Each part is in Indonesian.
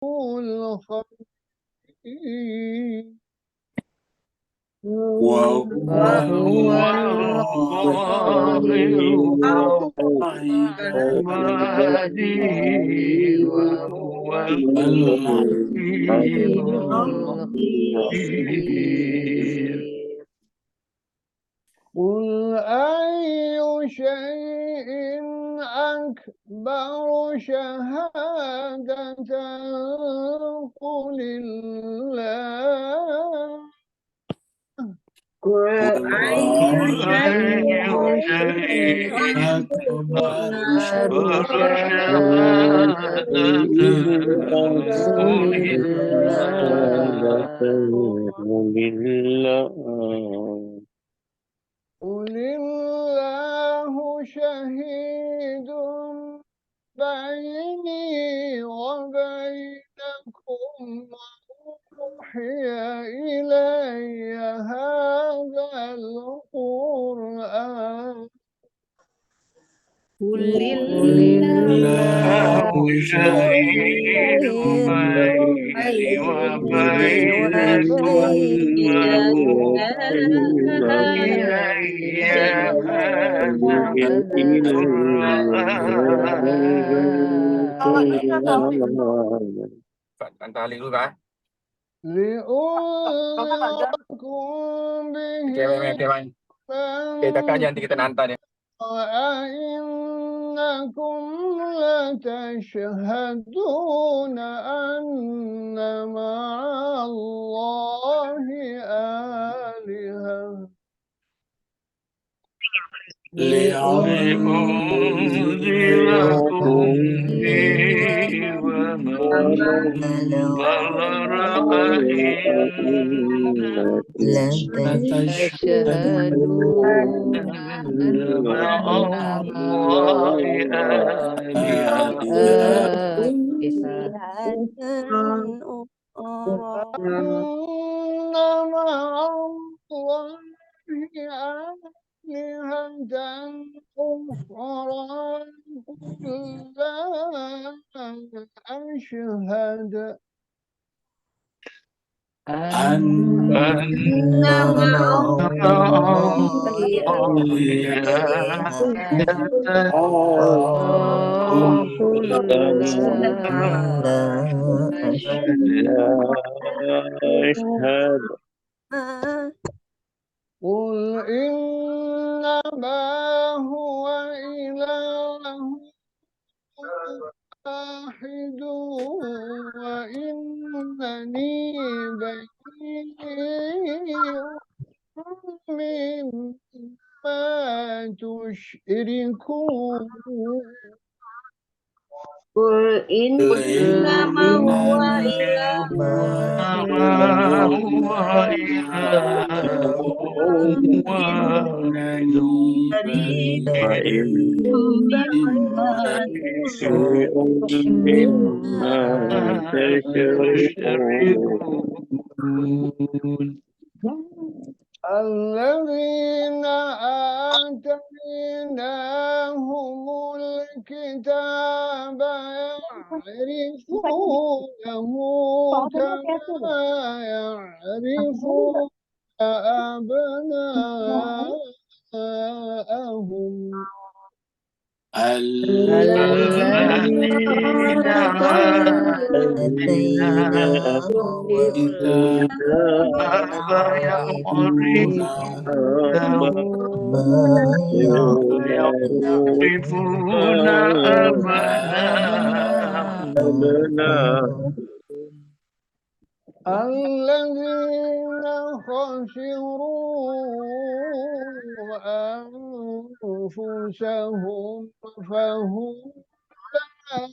الخبير وهو القاهر فوق عباده وهو الحكيم الخبير. قل أي شيء أكبر شهادة قل الله أي شيء أكبر شهادة قل قل الله شهيد بيني وبينكم وأوحي إلي هذا القرآن قل الله شهيد بيني وبينكم إلي هذا القرآن. Bạn ta liền luôn cả. لأنذركم به Kêu anh. Kita kajian nanti kita nanti ya. وإنكم لتشهدون أن مع الله آلهة لأنذركم به ومن بلغ أئنكم لتشهدون أن مع الله آلهة أن مع الله آلهة أخرى لا أشهد أن مع الله أشهد قل إنما هو إله واحد وإنني بريء مما تشركون قل إنما هو مما تشركون الذين آتيناهم الكتاب يعرفونه كما يعرفون أبناءهم الذين آتيناهم الكتاب يعرفون أبناءهم الذين خسروا أنفسهم فهم لا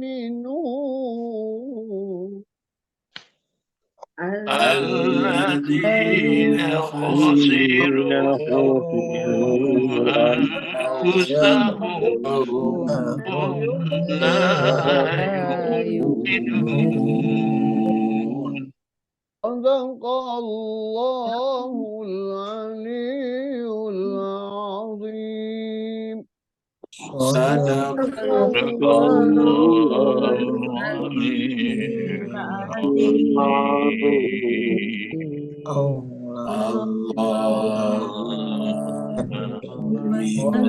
يؤمنون الذين خسروا أنفسهم فهم لا يؤمنون. صدق الله العلي العظيم. Allahumma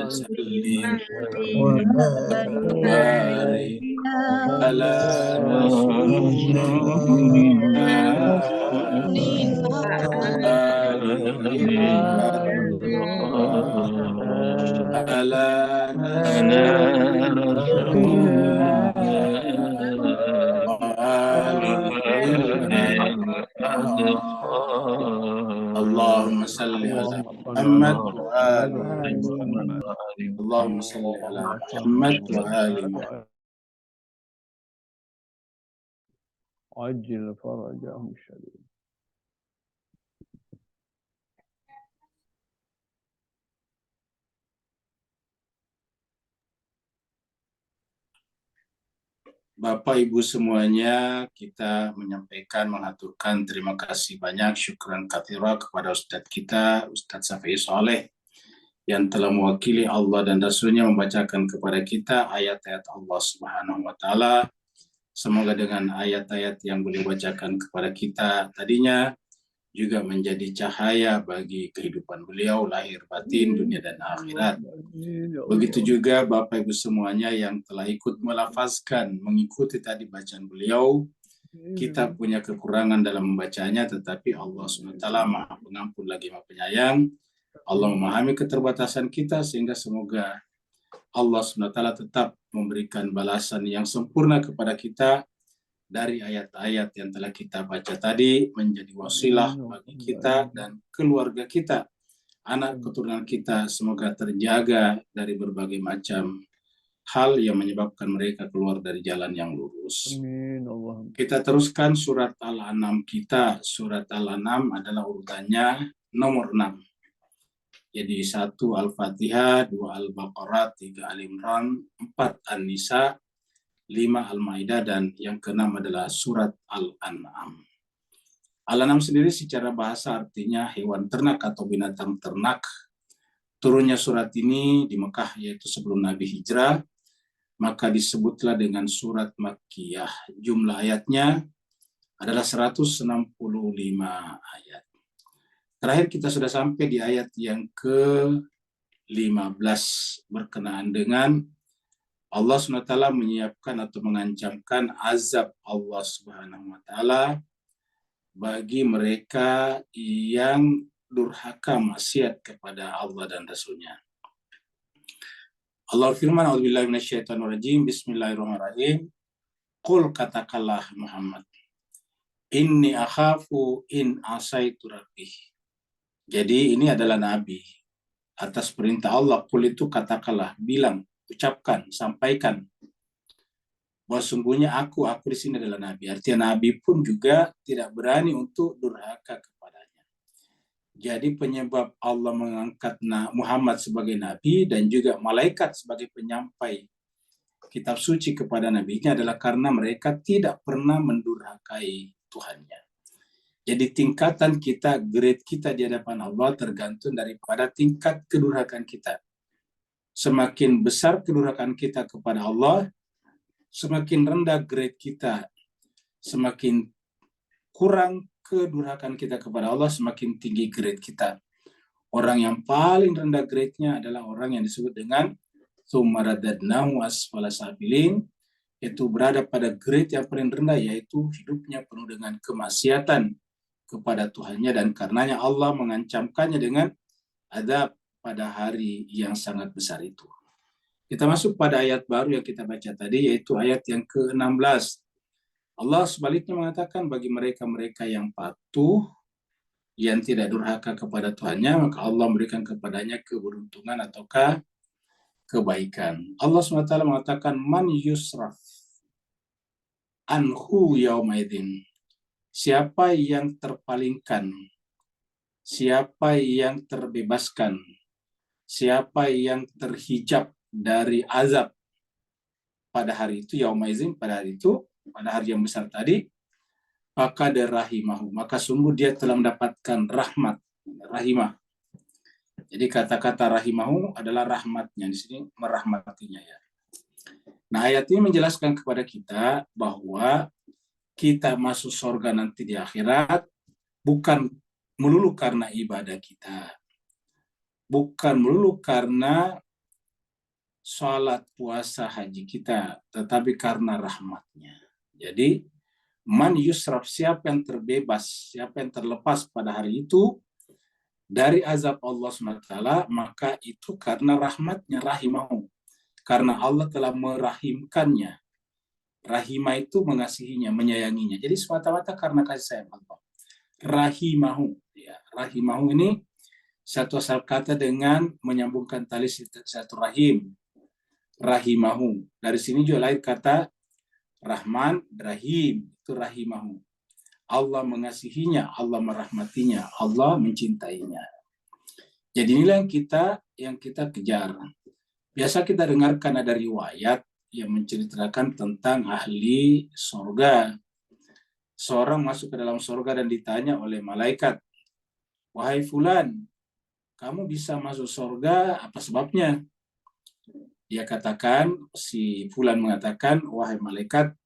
sallim barik ala rasulillah ala Allahumma salli ala Muhammad wa ali Muhammad. Allahumma salli ala Muhammad wa ali Muhammad. عجل فرجهم الشديد. Bapak Ibu semuanya, kita menyampaikan, mengaturkan terima kasih banyak, syukran katsira kepada Ustadz kita, Ustadz Syafi'i Saleh, yang telah mewakili Allah dan Rasulnya membacakan kepada kita ayat-ayat Allah Subhanahu wa Ta'ala. Semoga dengan ayat-ayat yang beliau bacakan kepada kita tadinya juga menjadi cahaya bagi kehidupan beliau, lahir batin, dunia dan akhirat. Begitu juga Bapak Ibu semuanya yang telah ikut melafazkan, mengikuti tadi bacaan beliau. Kita punya kekurangan dalam membacanya, tetapi Allah SWT Maha Pengampun lagi Maha Penyayang. Allah memahami keterbatasan kita, sehingga semoga Allah SWT tetap memberikan balasan yang sempurna kepada kita dari ayat-ayat yang telah kita baca tadi, menjadi wasilah bagi kita dan keluarga kita, anak keturunan kita, semoga terjaga dari berbagai macam hal yang menyebabkan mereka keluar dari jalan yang lurus. Kita teruskan surat Al-An'am kita. Surat Al-An'am adalah urutannya nomor 6. Jadi 1 Al-Fatihah, 2 Al-Baqarah, 3 Al-Imran, 4 An-Nisa, 5 Al-Maidah, dan yang ke-6 adalah surat Al-An'am. Al-An'am sendiri secara bahasa artinya hewan ternak atau binatang ternak. Turunnya surat ini di Mekah, yaitu sebelum Nabi hijrah, maka disebutlah dengan surat Makkiyah. Jumlah ayatnya adalah 165 ayat. Terakhir kita sudah sampai di ayat yang ke-15 berkenaan dengan Allah SWT menyiapkan atau mengancamkan azab Allah SWT bagi mereka yang durhaka maksiat kepada Allah dan Rasulnya. Allah firman, A'udzubillahi minasyaitonirrajim, Bismillahirrahmanirrahim. Qul, katakanlah Muhammad, inni akhafu in asaitu rabbih. Jadi ini adalah Nabi. Atas perintah Allah, qul itu katakanlah, bilang, ucapkan, sampaikan bahwa sungguhnya aku di sini adalah Nabi. Artinya Nabi pun juga tidak berani untuk durhaka kepadanya. Jadi penyebab Allah mengangkat Muhammad sebagai Nabi dan juga malaikat sebagai penyampai kitab suci kepada Nabi-Nya adalah karena mereka tidak pernah mendurhakai Tuhannya. Jadi tingkatan kita, grade kita di hadapan Allah tergantung daripada tingkat kedurhakaan kita. Semakin besar kedurhakaan kita kepada Allah, semakin rendah grade kita. Semakin kurang kedurhakaan kita kepada Allah, semakin tinggi grade kita. Orang yang paling rendah grade-nya adalah orang yang disebut dengan tsumma radadnahu asfala safilin, yaitu berada pada grade yang paling rendah, yaitu hidupnya penuh dengan kemaksiatan kepada Tuhannya, dan karenanya Allah mengancamkannya dengan azab pada hari yang sangat besar itu. Kita masuk pada ayat baru yang kita baca tadi, yaitu ayat yang ke-16. Allah sebaliknya mengatakan bagi mereka-mereka yang patuh, yang tidak durhaka kepada Tuhannya, maka Allah memberikan kepadanya keberuntungan ataukah kebaikan. Allah SWT mengatakan, man yusraf anhu yaumaidin. Siapa yang terpalingkan, siapa yang terbebaskan, siapa yang terhijab dari azab pada hari itu, yaumaizin, pada hari itu, pada hari yang besar tadi, maka derahimahu, maka sungguh dia telah mendapatkan rahmat, rahimah. Jadi kata-kata rahimahu adalah rahmatnya, di sini merahmatinya ya. Nah, ayat ini menjelaskan kepada kita bahwa kita masuk surga nanti di akhirat bukan melulu karena ibadah kita, bukan melulu karena sholat, puasa, haji kita, tetapi karena rahmatnya. Jadi, man yusraf, siapa yang terbebas, siapa yang terlepas pada hari itu dari azab Allah SWT, maka itu karena rahmatnya, rahimahu. Karena Allah telah merahimkannya. Rahimah itu mengasihinya, menyayanginya. Jadi semata-mata karena kasih sayang Allah. Rahimahu. Ya, rahimahu ini satu asal kata dengan menyambungkan tali silaturahim. Rahimahu. Dari sini juga lain kata Rahman, Rahim. Itu rahimahu. Allah mengasihinya, Allah merahmatinya, Allah mencintainya. Jadi inilah yang kita kejar. Biasa kita dengarkan ada riwayat yang menceritakan tentang ahli surga. Seorang masuk ke dalam surga dan ditanya oleh malaikat, "Wahai fulan, kamu bisa masuk surga, apa sebabnya?" Dia katakan, si fulan mengatakan, "Wahai malaikat,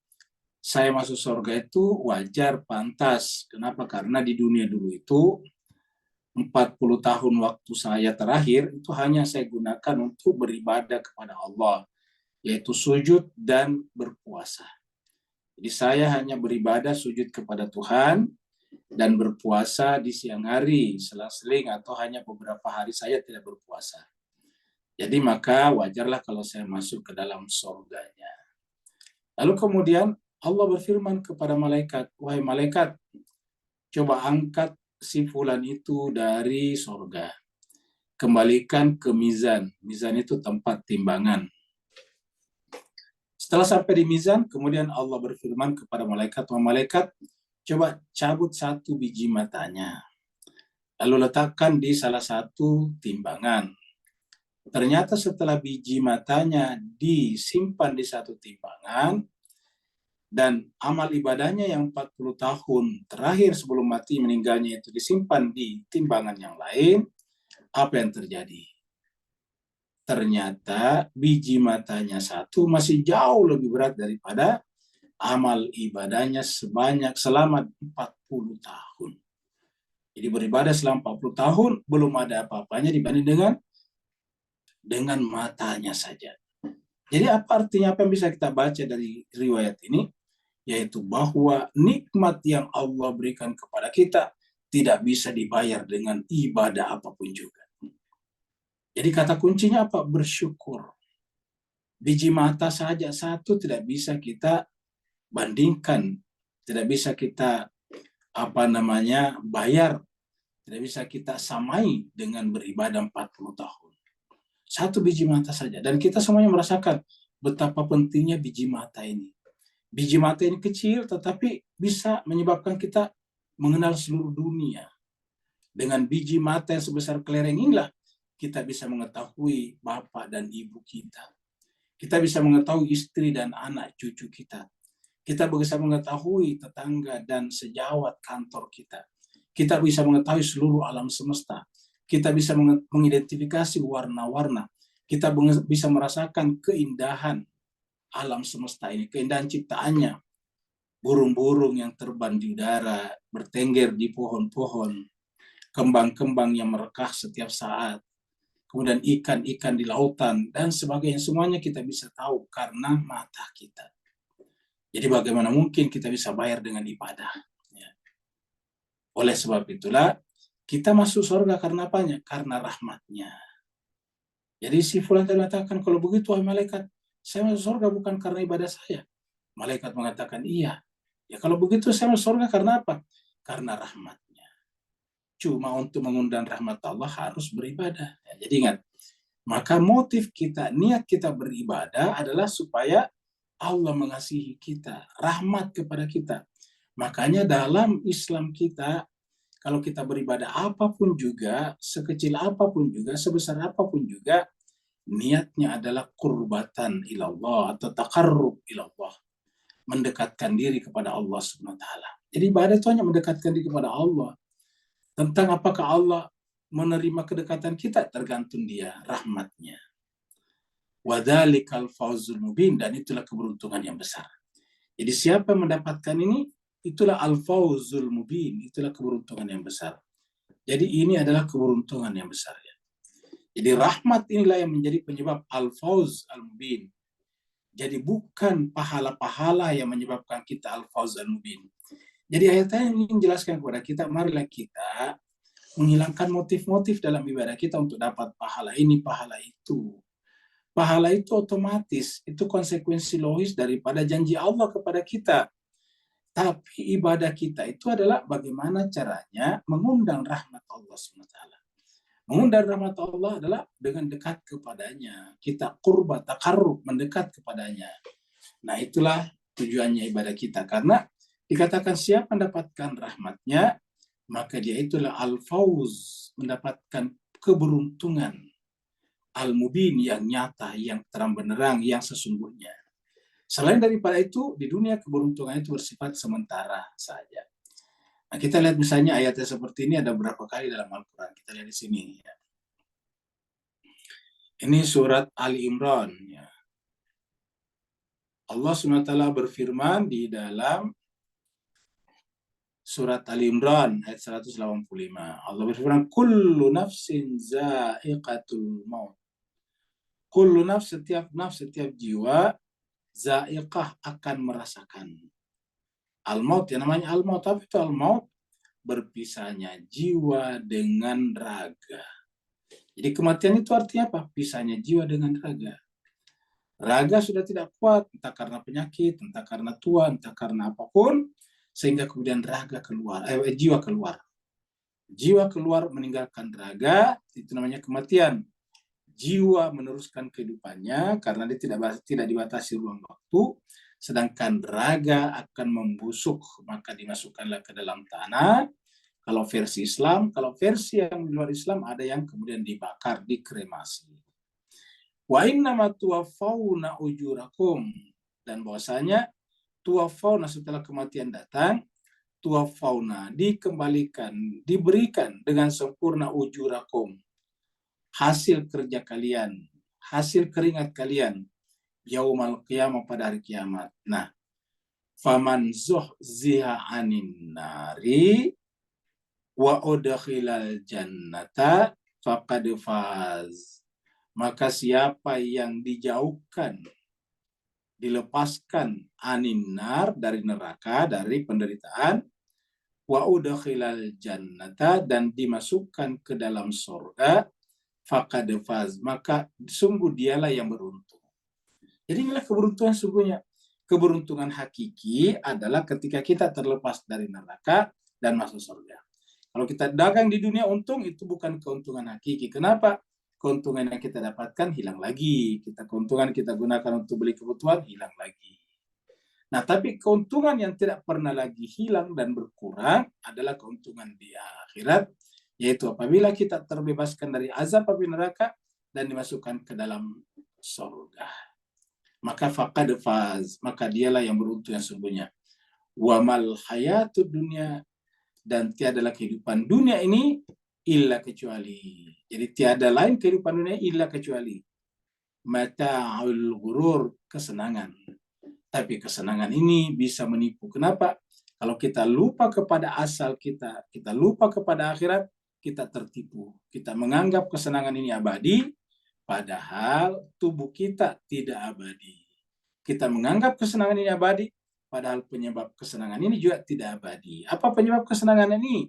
saya masuk surga itu wajar, pantas. Kenapa? Karena di dunia dulu itu 40 tahun waktu saya terakhir itu hanya saya gunakan untuk beribadah kepada Allah, yaitu sujud dan berpuasa. Jadi saya hanya beribadah sujud kepada Tuhan dan berpuasa di siang hari, selang-seling atau hanya beberapa hari saya tidak berpuasa. Jadi maka wajarlah kalau saya masuk ke dalam surganya." Lalu kemudian Allah berfirman kepada malaikat, "Wahai malaikat, coba angkat si fulan itu dari surga. Kembalikan ke mizan." Mizan itu tempat timbangan. Setelah sampai di mizan, kemudian Allah berfirman kepada malaikat, "Wahai malaikat, coba cabut satu biji matanya. Lalu letakkan di salah satu timbangan." Ternyata setelah biji matanya disimpan di satu timbangan, dan amal ibadahnya yang 40 tahun terakhir sebelum mati meninggalnya itu disimpan di timbangan yang lain, apa yang terjadi? Ternyata biji matanya satu masih jauh lebih berat daripada amal ibadahnya selama 40 tahun. Jadi beribadah selama 40 tahun belum ada apa-apanya dibanding dengan matanya saja. Jadi apa artinya, apa yang bisa kita baca dari riwayat ini? Yaitu bahwa nikmat yang Allah berikan kepada kita tidak bisa dibayar dengan ibadah apapun juga. Jadi kata kuncinya apa? Bersyukur. Biji mata saja satu tidak bisa kita bandingkan, tidak bisa kita bayar, tidak bisa kita samai dengan beribadah 40 tahun. Satu biji mata saja. Dan kita semuanya merasakan betapa pentingnya biji mata ini. Biji mata ini kecil, tetapi bisa menyebabkan kita mengenal seluruh dunia. Dengan biji mata yang sebesar kelereng inilah, kita bisa mengetahui bapak dan ibu kita. Kita bisa mengetahui istri dan anak cucu kita. Kita bisa mengetahui tetangga dan sejawat kantor kita. Kita bisa mengetahui seluruh alam semesta. Kita bisa mengidentifikasi warna-warna. Kita bisa merasakan keindahan alam semesta ini, keindahan ciptaannya. Burung-burung yang terbang di udara, bertengger di pohon-pohon, kembang-kembang yang merekah setiap saat, kemudian ikan-ikan di lautan, dan sebagainya. Semuanya kita bisa tahu karena mata kita. Jadi bagaimana mungkin kita bisa bayar dengan ibadah? Ya. Oleh sebab itulah, kita masuk surga karena apanya? Karena rahmatnya. Jadi si fulan mengatakan, "Kalau begitu, wahai malaikat, saya masuk surga bukan karena ibadah saya." Malaikat mengatakan, "Iya. Ya kalau begitu saya masuk surga karena apa? Karena rahmatnya." Cuma untuk mengundang rahmat Allah harus beribadah. Ya, jadi ingat, maka motif kita, niat kita beribadah adalah supaya Allah mengasihi kita, rahmat kepada kita. Makanya dalam Islam kita, kalau kita beribadah apapun juga, sekecil apapun juga, sebesar apapun juga, niatnya adalah qurbatan ilallah atau taqarrub ilallah, mendekatkan diri kepada Allah SWT. Jadi ibadah itu hanya mendekatkan diri kepada Allah. Tentang apakah Allah menerima kedekatan kita tergantung dia, rahmatnya. Wadzalikal fawzul mubin, dan itulah keberuntungan yang besar. Jadi siapa yang mendapatkan ini, itulah al-fawzul mubin, itulah keberuntungan yang besar. Jadi ini adalah keberuntungan yang besar. Ya. Jadi rahmat inilah yang menjadi penyebab al-fawz al-mubin. Jadi bukan pahala-pahala yang menyebabkan kita al-fawz al-mubin. Jadi ayat-ayat ini menjelaskan kepada kita, marilah kita menghilangkan motif-motif dalam ibadah kita untuk dapat pahala ini, pahala itu. Pahala itu otomatis, itu konsekuensi logis daripada janji Allah kepada kita. Tapi ibadah kita itu adalah bagaimana caranya mengundang rahmat Allah SWT. Mengundang rahmat Allah adalah dengan dekat kepadanya. Kita qurba, taqarrub, mendekat kepadanya. Nah itulah tujuannya ibadah kita. Karena dikatakan siapa mendapatkan rahmatnya, maka dia itulah al-fawz, mendapatkan keberuntungan. Al-mubin, yang nyata, yang terang benderang, yang sesungguhnya. Selain daripada itu, di dunia keberuntungan itu bersifat sementara saja. Nah, kita lihat misalnya ayatnya seperti ini ada berapa kali dalam Al-Quran. Kita lihat di sini. Ya. Ini surat Ali Imran. Ya. Allah SWT berfirman di dalam surat Ali Imran ayat 185. Allah berfirman, kullu nafsin za'iqatul maut. Kullu nafs, setiap jiwa, za'iqah, akan merasakan. Al-maut, yang namanya al-maut, tapi itu al-maut, berpisahnya jiwa dengan raga. Jadi kematian itu artinya apa? Pisahnya jiwa dengan raga. Raga sudah tidak kuat, entah karena penyakit, entah karena tua, entah karena apapun, sehingga kemudian raga keluar, jiwa keluar. Jiwa keluar meninggalkan raga, itu namanya kematian. Jiwa meneruskan kehidupannya karena dia tidak dibatasi ruang waktu, sedangkan raga akan membusuk, maka dimasukkanlah ke dalam tanah. Kalau versi Islam, kalau versi yang di luar Islam ada yang kemudian dibakar, dikremasi. Wa innama tuwaffawna ujurakum, dan bahwasanya tuwaffawna, setelah kematian datang, tuwaffawna, dikembalikan, diberikan dengan sempurna ujurakum, hasil kerja kalian, hasil keringat kalian, yaumal qiyamah, pada hari kiamat. Nah, faman zuhziha 'anin nari wa udkhilal jannata faqad faz. Maka siapa yang dijauhkan, dilepaskan, anin nar, dari neraka, dari penderitaan, wa udkhilal jannata, dan dimasukkan ke dalam surga, faqad faz, maka sungguh dialah yang beruntung. Jadi inilah keberuntungan sungguhnya. Keberuntungan hakiki adalah ketika kita terlepas dari neraka dan masuk surga. Kalau kita dagang di dunia untung, itu bukan keuntungan hakiki. Kenapa? Keuntungan yang kita dapatkan hilang lagi. Keuntungan kita gunakan untuk beli kebutuhan hilang lagi. Nah, tapi keuntungan yang tidak pernah lagi hilang dan berkurang adalah keuntungan di akhirat, yaitu apabila kita terbebaskan dari azab api neraka dan dimasukkan ke dalam surga. Maka faqad faz, maka dialah yang beruntung yang sungguhnya. Wa mal hayatud dunya, dan tiadalah kehidupan dunia ini illa kecuali. Jadi tiada lain kehidupan dunia illa kecuali mata'ul ghurur, kesenangan. Tapi kesenangan ini bisa menipu. Kenapa? Kalau kita lupa kepada asal kita lupa kepada akhirat, kita tertipu. Kita menganggap kesenangan ini abadi, padahal tubuh kita tidak abadi. Kita menganggap kesenangan ini abadi, padahal penyebab kesenangan ini juga tidak abadi. Apa penyebab kesenangan ini?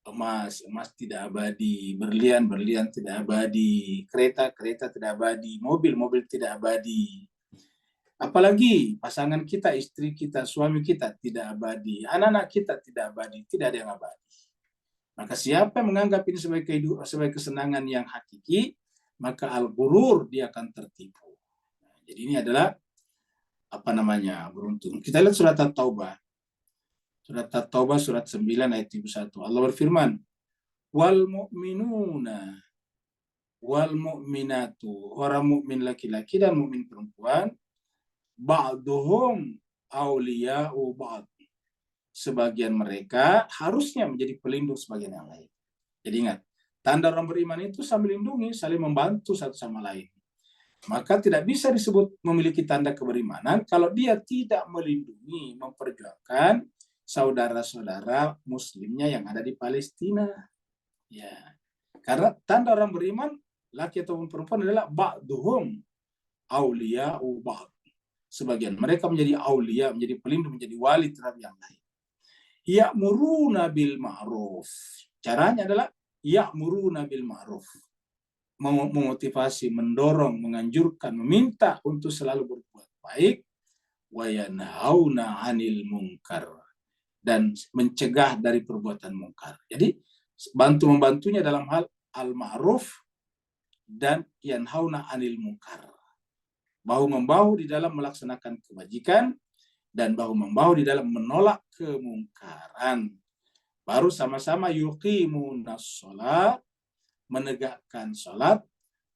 Emas tidak abadi, berlian tidak abadi, kereta tidak abadi, mobil tidak abadi. Apalagi pasangan kita, istri kita, suami kita tidak abadi, anak-anak kita tidak abadi, tidak ada yang abadi. Maka siapa yang menganggap ini sebagai kesenangan yang hakiki, maka al-ghurur, dia akan tertipu. Nah, jadi ini adalah beruntung. Kita lihat surat At-Taubah. Surat At-Taubah surat 9 ayat 31. Allah berfirman, wal mu'minuna wal mu'minatu, orang mukmin laki-laki dan mukmin perempuan, ba'duhum awliya'u ba'd, sebagian mereka harusnya menjadi pelindung sebagian yang lain. Jadi ingat, Tanda orang beriman itu saling melindungi, saling membantu satu sama lain. Maka tidak bisa disebut memiliki tanda keberimanan kalau dia tidak melindungi, memperjuangkan saudara-saudara muslimnya yang ada di Palestina. Ya. Karena tanda orang beriman, laki ataupun perempuan, adalah ba'duhum awliya'u ba'd. Sebagian mereka menjadi aulia, menjadi pelindung, menjadi wali terhadap yang lain. Ya'muruna bil ma'ruf. Caranya adalah ya'muruna bil ma'ruf. Memotivasi, mendorong, menganjurkan, meminta untuk selalu berbuat baik. Wa yanhauna 'anil munkar, dan mencegah dari perbuatan mungkar. Jadi bantu-membantunya dalam hal al-ma'ruf dan yanhauna 'anil munkar. Bahu-membahu di dalam melaksanakan kebajikan dan bahu-membahu di dalam menolak kemungkaran. Baru sama-sama yuqimunas shalah, menegakkan salat,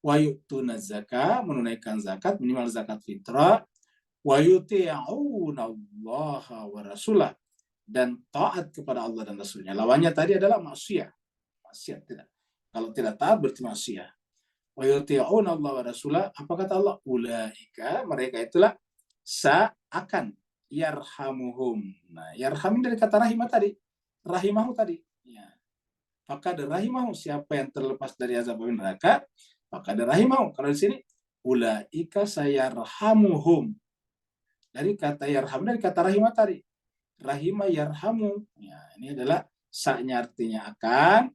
wa yu'tunaz zakah, menunaikan zakat, minimal zakat fitrah, wa yuti'una Allah wa rasulah, dan taat kepada Allah dan Rasulnya. Lawannya tadi adalah maksiat. Maksiat tidak. Kalau tidak taat berarti maksiat. Wa yuti'una Allah wa rasulah, apa kata Allah? Ulaika, mereka itulah akan yarhamuhum. Nah, yarhamin dari kata rahimah tadi. Rahimahu tadi. Ya. Maka rahimahu, siapa yang terlepas dari azab api neraka, maka rahimahu. Kalau di sini ulaika sayarhamuhum. Dari kata yarham, dari kata rahimah tadi. Rahimah yarhamu. Ya, ini adalah sa-nya artinya akan,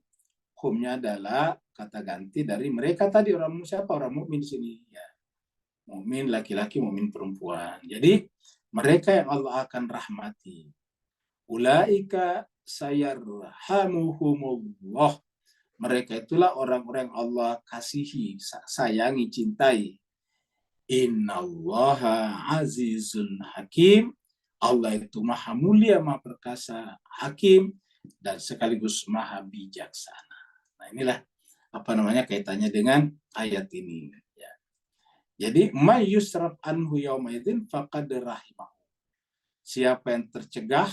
humnya adalah kata ganti dari mereka tadi. Orang siapa? Orang mukmin di sini. Ya. Mukmin laki-laki, mukmin perempuan. Jadi mereka yang Allah akan rahmati. Ulaika sayarhamuhumullah. Mereka itulah orang-orang yang Allah kasihi, sayangi, cintai. Innallaha azizun hakim. Allah itu maha mulia, maha perkasa, hakim, dan sekaligus maha bijaksana. Nah, inilah kaitannya dengan ayat ini. Ya. Jadi may yusraf anhu yaumaidin faqad rahimahu. Siapa yang tercegah,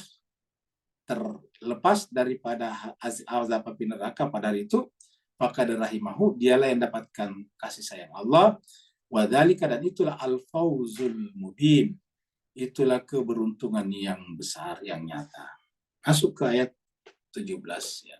terlepas daripada azab api neraka pada hari itu, faqad rahimahu, dialah yang dapatkan kasih sayang Allah. Wa dzalika, dan itulah al-fawzul mubin. Itulah keberuntungan yang besar, yang nyata. Masuk ke ayat 17 ya.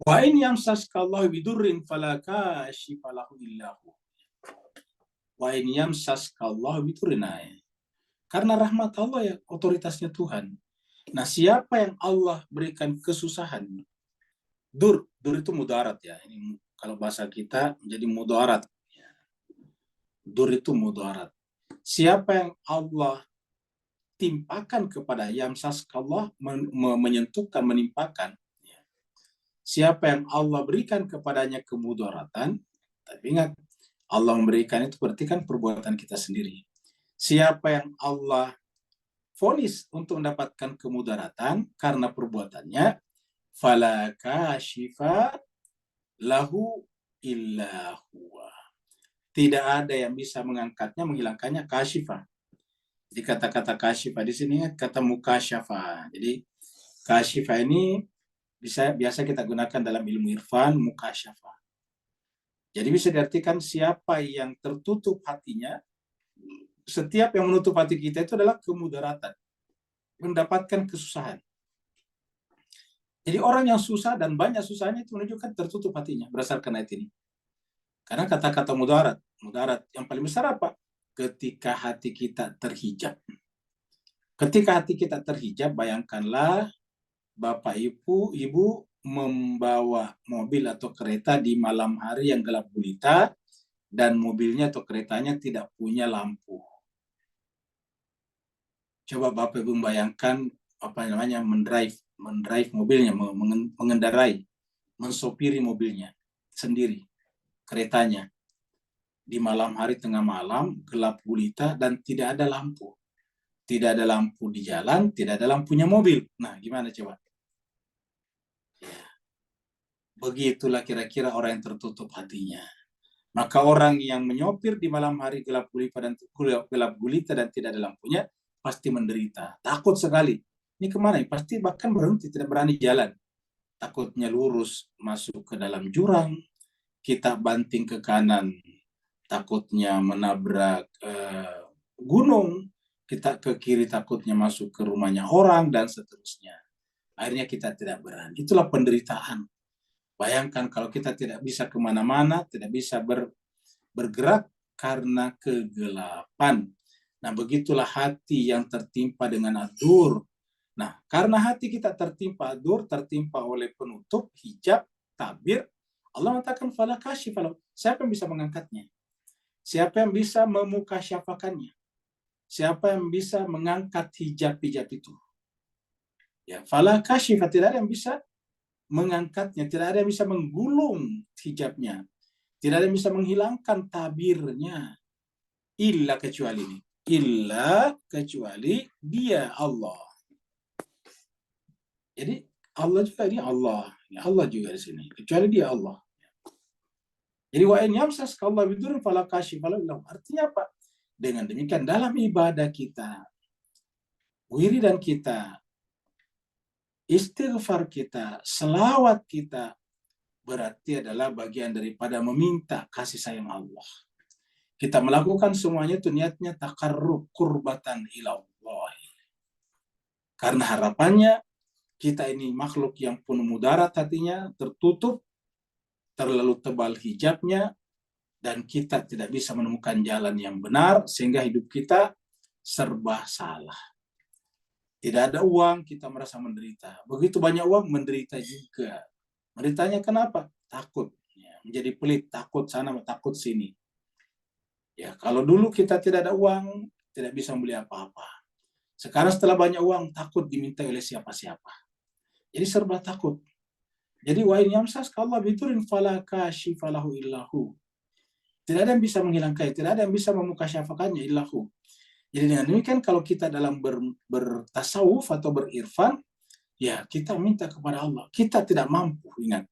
Wa in yamsaska Allahu bidurrin fala kashifa lahu illa hu. Wa in yamsaska Allahu bidurrin. Karena rahmat Allah ya, otoritasnya Tuhan. Nah, siapa yang Allah berikan kesusahan? Dur itu mudarat ya. Ini kalau bahasa kita menjadi mudarat. Dur itu mudarat. Siapa yang Allah timpakan kepada, yamsaska Allah, menyentuhkan, menimpakan. Siapa yang Allah berikan kepadanya kemudaratan, tapi ingat, Allah memberikan itu berarti kan perbuatan kita sendiri. Siapa yang Allah vonis untuk mendapatkan kemudaratan karena perbuatannya, fala kashifa lahu illa huwa. Tidak ada yang bisa mengangkatnya, menghilangkannya, kashifa. Jadi kata-kata kashifa di sini kata mukasyafa. Jadi kashifa ini biasa kita gunakan dalam ilmu irfan, mukasyafa. Jadi bisa diartikan siapa yang tertutup hatinya, setiap yang menutup hati kita itu adalah kemudaratan, mendapatkan kesusahan. Jadi orang yang susah dan banyak susahnya itu menunjukkan tertutup hatinya berdasarkan ayat ini. Karena kata-kata mudarat yang paling besar apa? Ketika hati kita terhijab. Ketika hati kita terhijab, bayangkanlah Bapak Ibu membawa mobil atau kereta di malam hari yang gelap gulita dan mobilnya atau keretanya tidak punya lampu. Coba Bapak Ibu membayangkan mendrive mobilnya, mengendarai, mensopiri mobilnya sendiri, keretanya di malam hari, tengah malam, gelap gulita dan tidak ada lampu. Tidak ada lampu di jalan, tidak ada lampunya mobil. Nah, gimana coba? Begitulah kira-kira orang yang tertutup hatinya. Maka orang yang menyopir di malam hari gelap gulita dan tidak ada lampunya, pasti menderita. Takut sekali. Ini kemana? Pasti bahkan berhenti, tidak berani jalan. Takutnya lurus masuk ke dalam jurang, kita banting ke kanan, takutnya menabrak gunung, kita ke kiri takutnya masuk ke rumahnya orang, dan seterusnya. Akhirnya kita tidak berani. Itulah penderitaan. Bayangkan kalau kita tidak bisa kemana-mana, tidak bisa bergerak karena kegelapan. Nah, begitulah hati yang tertimpa dengan adur. Nah, karena hati kita tertimpa adur, tertimpa oleh penutup, hijab, tabir, Allah mengatakan fala kasyifa lahu. Siapa yang bisa mengangkatnya? Siapa yang bisa memukasyafakannya? Siapa yang bisa mengangkat hijab-hijab itu? Ya, fala kasyifa, tidak ada yang bisa mengangkatnya, tidak ada yang bisa menggulung hijabnya, tidak ada yang bisa menghilangkan tabirnya, illa kecuali ini, illa kecuali dia Allah. Jadi Allah juga ini Allah, Allah juga di sini, kecuali dia Allah. Jadi wa in yamsaska Allah bidurrin fala kashifa lahu. Artinya apa? Dengan demikian dalam ibadah kita, wiridan kita, istighfar kita, selawat kita, berarti adalah bagian daripada meminta kasih sayang Allah. Kita melakukan semuanya itu niatnya taqarrub qurbatan ila Allah. Karena harapannya kita ini makhluk yang penuh mudarat hatinya, tertutup, terlalu tebal hijabnya, dan kita tidak bisa menemukan jalan yang benar, sehingga hidup kita serba salah. Tidak ada uang, kita merasa menderita. Begitu banyak uang, menderita juga. Menderitanya kenapa? Takut. Ya, menjadi pelit, takut sana, takut sini. Ya, kalau dulu kita tidak ada uang, tidak bisa membeli apa-apa. Sekarang setelah banyak uang, takut diminta oleh siapa-siapa. Jadi serba takut. Jadi wa in yamsaska Allah bidurrin fala kashifa lahu illahu. Tidak ada yang bisa menghilangkannya, tidak ada yang bisa memukasyafakannya illahu. Jadi dengan demikian kalau kita dalam bertasawuf atau berirfan, ya kita minta kepada Allah. Kita tidak mampu, ingat.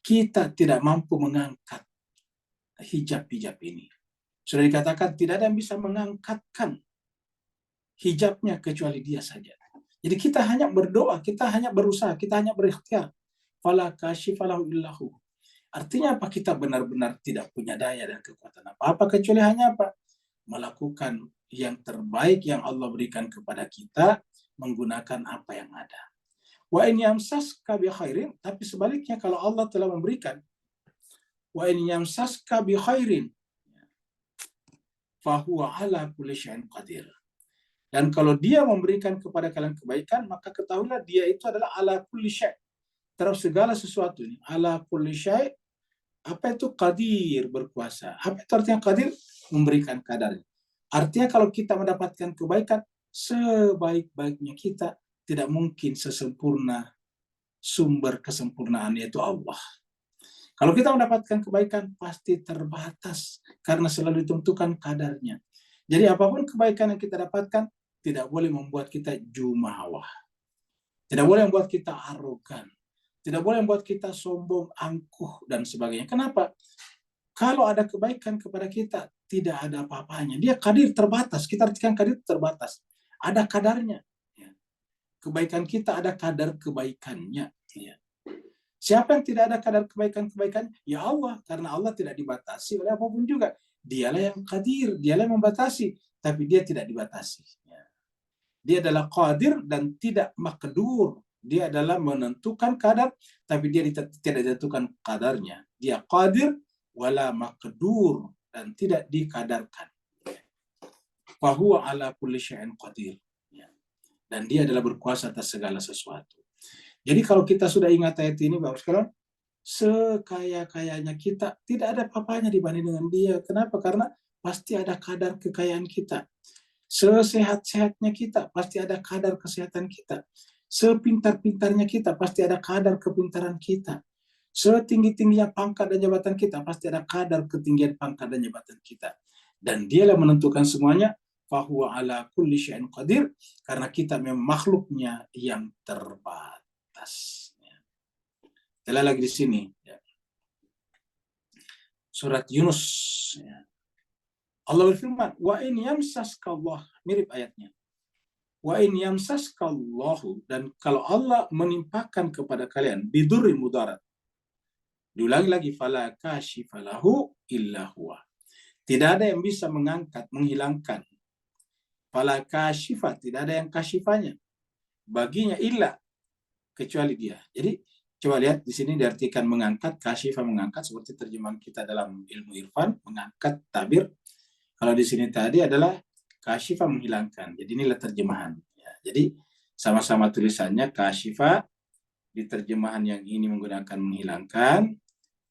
Kita tidak mampu mengangkat hijab-hijab ini. Sudah dikatakan tidak ada yang bisa mengangkatkan hijabnya kecuali dia saja. Jadi kita hanya berdoa, kita hanya berusaha, kita hanya berikhtiar. Fala kashifa lahu illahu. Artinya apa? Kita benar-benar tidak punya daya dan kekuatan apa-apa kecuali hanya apa? Melakukan yang terbaik yang Allah berikan kepada kita, menggunakan apa yang ada. Wa in yamsaska bi khairin, tapi sebaliknya kalau Allah telah memberikan, wa in yamsaska bi khairin fa huwa ala kulli syai'in qadir. Dan kalau dia memberikan kepada kalian kebaikan, maka ketahuilah dia itu adalah ala kulli syai', terhadap segala sesuatu ini. Ala kulli syai', apa itu? Qadir, berkuasa. Apa itu artinya qadir? Memberikan kadarnya. Artinya kalau kita mendapatkan kebaikan, sebaik-baiknya kita, tidak mungkin sesempurna sumber kesempurnaan, yaitu Allah. Kalau kita mendapatkan kebaikan, pasti terbatas, karena selalu ditentukan kadarnya. Jadi apapun kebaikan yang kita dapatkan, tidak boleh membuat kita jumawah. Tidak boleh membuat kita arogan. Tidak boleh membuat kita sombong, angkuh, dan sebagainya. Kenapa? Kalau ada kebaikan kepada kita, tidak ada apa-apanya. Dia qadir, terbatas. Kita artikan qadir terbatas. Ada kadarnya. Kebaikan kita ada kadar kebaikannya. Siapa yang tidak ada kadar kebaikan-kebaikan? Ya Allah. Karena Allah tidak dibatasi oleh apapun juga. Dialah yang qadir, dialah yang membatasi. Tapi dia tidak dibatasi. Dia adalah qadir dan tidak maqdur. Dia adalah menentukan kadar, tapi dia tidak ditentukan kadarnya. Dia qadir wala maqdur, dan tidak dikadarkan. Fahuwa ala kulli syai'in qadir. Dan dia adalah berkuasa atas segala sesuatu. Jadi kalau kita sudah ingat ayat ini, Bapak sekalian, sekaya-kayanya kita, tidak ada apa-apanya dibanding dengan dia. Kenapa? Karena pasti ada kadar kekayaan kita. Sesehat-sehatnya kita, pasti ada kadar kesehatan kita. Sepintar-pintarnya kita, pasti ada kadar kepintaran kita. Setinggi-tingginya pangkat dan jabatan kita, pasti ada kadar ketinggian pangkat dan jabatan kita. Dan dialah menentukan semuanya, fahuwa ala kulli syai'in qadir, karena kita memang makhluknya yang terbatas. Kita lagi di sini. Ya. Surat Yunus. Ya. Allah berfirman, wa in yamsaskallah, mirip ayatnya. Wa in yamsaskallahu, dan kalau Allah menimpakan kepada kalian bidurri mudarat. Diulangi lagi, fala kashifalahu illa huwa. Tidak ada yang bisa mengangkat, menghilangkan. Fala kashifa, tidak ada yang kashifanya baginya illa, kecuali dia. Jadi coba lihat di sini diartikan mengangkat, kashifa mengangkat, seperti terjemahan kita dalam ilmu irfan, mengangkat tabir. Kalau di sini tadi adalah kashifa menghilangkan. Jadi inilah terjemahan. Ya, jadi sama-sama tulisannya kashifa, di terjemahan yang ini menggunakan menghilangkan,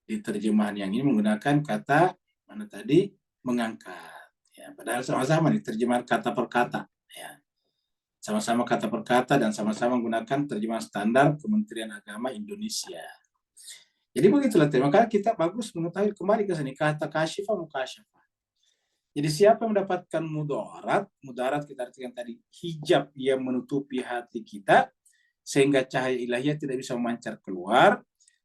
di terjemahan yang ini menggunakan kata mana tadi mengangkat. Ya, padahal sama-sama di terjemahan kata per kata. Ya. Sama-sama kata per kata dan sama-sama menggunakan terjemahan standar Kementerian Agama Indonesia. Jadi begitulah, maka kita bagus mengetahui kembali ke sini kata kasyifa mukasyafa. Jadi siapa yang mendapatkan mudarat kita artikan tadi hijab yang menutupi hati kita sehingga cahaya ilahiyah tidak bisa memancar keluar,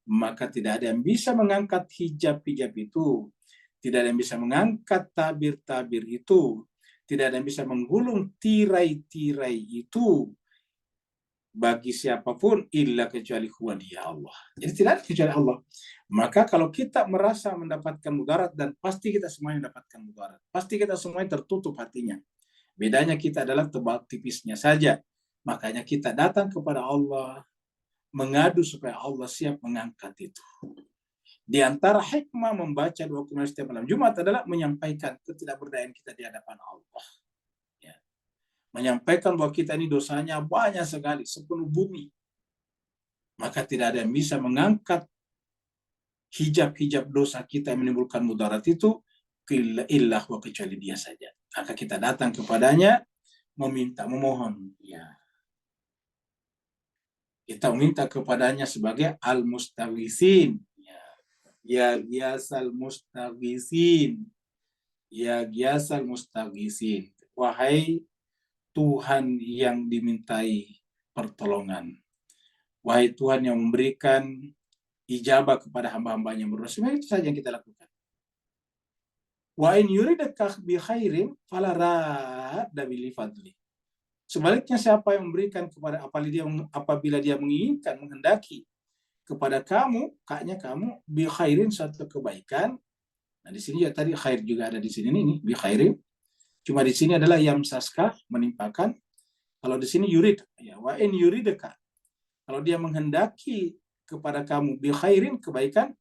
maka tidak ada yang bisa mengangkat hijab-hijab itu, tidak ada yang bisa mengangkat tabir-tabir itu, tidak ada yang bisa menggulung tirai-tirai itu bagi siapapun illa kecuali huwa dia Allah. Jadi tidak ada kecuali Allah. Maka kalau kita merasa mendapatkan mudarat, dan pasti kita semuanya mendapatkan mudarat, pasti kita semuanya tertutup hatinya. Bedanya kita adalah tebal tipisnya saja. Makanya kita datang kepada Allah, mengadu supaya Allah siap mengangkat itu. Di antara hikmah membaca doa kunut setiap malam Jumat adalah menyampaikan ketidakberdayaan kita di hadapan Allah. Ya. Menyampaikan bahwa kita ini dosanya banyak sekali, sepenuh bumi. Maka tidak ada yang bisa mengangkat hijab-hijab dosa kita yang menimbulkan mudarat itu illa wa, kecuali dia saja. Maka kita datang kepadanya meminta, memohon. Ya. Kita meminta kepadanya sebagai al-mustaghisin. Ya giyasal mustaghisin. Ya giyasal mustaghisin. Wahai Tuhan yang dimintai pertolongan. Wahai Tuhan yang memberikan ijabah kepada hamba-hambanya yang berdosa. Itu saja yang kita lakukan. Wa in yuridaka bi khairin fala radda bi fadli. Sebaliknya siapa yang memberikan kepada apabila dia menginginkan, menghendaki kepada kamu, kaknya kamu bi khairin, suatu kebaikan. Nah di sini ya tadi khair juga ada di sini nih bi khairin. Cuma di sini adalah yamsaska, menimpakan. Kalau di sini yurid, ya wa in yuridaka. Kalau dia menghendaki kepada kamu bi khairin, kebaikan,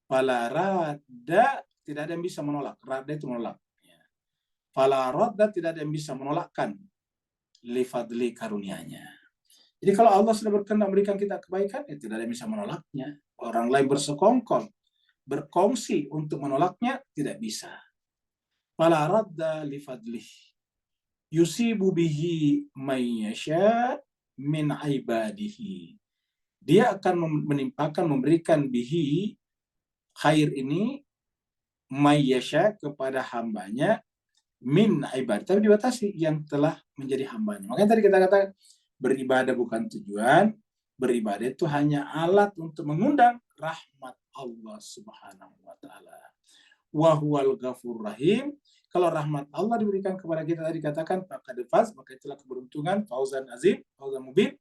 fala radda, tidak ada yang bisa menolak. Radda itu menolak. Ya. Fala radda, tidak ada yang bisa menolakkan li fadli, karunia-Nya. Jadi kalau Allah sudah berkehendak memberikan kita kebaikan, ya tidak ada yang bisa menolaknya. Orang lain bersekongkol, berkongsi untuk menolaknya, tidak bisa. Fala radda li fadlih. Yusibu bihi may yasha min ibadihi. Dia akan menimpakan, memberikan bihi, khair ini, may yasha, kepada hambanya, min ibad, tapi dibatasi, yang telah menjadi hambanya. Makanya tadi kita katakan beribadah bukan tujuan, beribadah itu hanya alat untuk mengundang rahmat Allah Subhanahu wa taala. Wa huwal ghafur rahim. Kalau rahmat Allah diberikan kepada kita tadi katakan faqad faz, maka itulah keberuntungan, fauzan azim, fauzan mubin.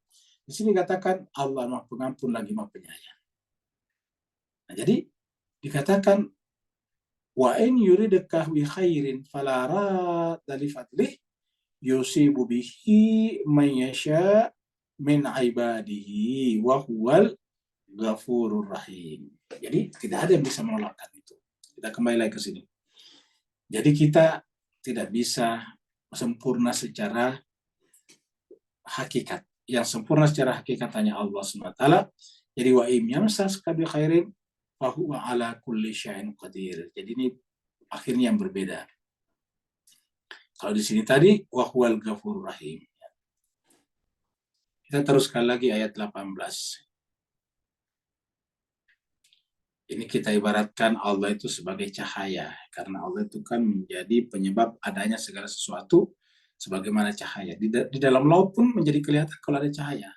Di sini katakan Allah Maha Pengampun lagi Maha Penyayang. Nah, jadi dikatakan wa in yuridka bi khairin fala radda li fadlih yusibu bihi may yasha min ibadihi wa huwal ghafurur rahim. Jadi tidak ada yang bisa menolakkan itu. Kita kembali lagi ke sini. Jadi kita tidak bisa sempurna secara hakikat. Yang sempurna secara hakikat hanya Allah SWT. Jadi wa im yamsaska bi khairin fa huwa ala kulli syai'in qadir. Jadi ini akhirnya yang berbeda. Kalau di sini tadi wa huwal ghafurur rahim. Kita teruskan lagi ayat 18. Ini kita ibaratkan Allah itu sebagai cahaya. Karena Allah itu kan menjadi penyebab adanya segala sesuatu sebagaimana cahaya. Di dalam laut pun menjadi kelihatan kalau ada cahaya.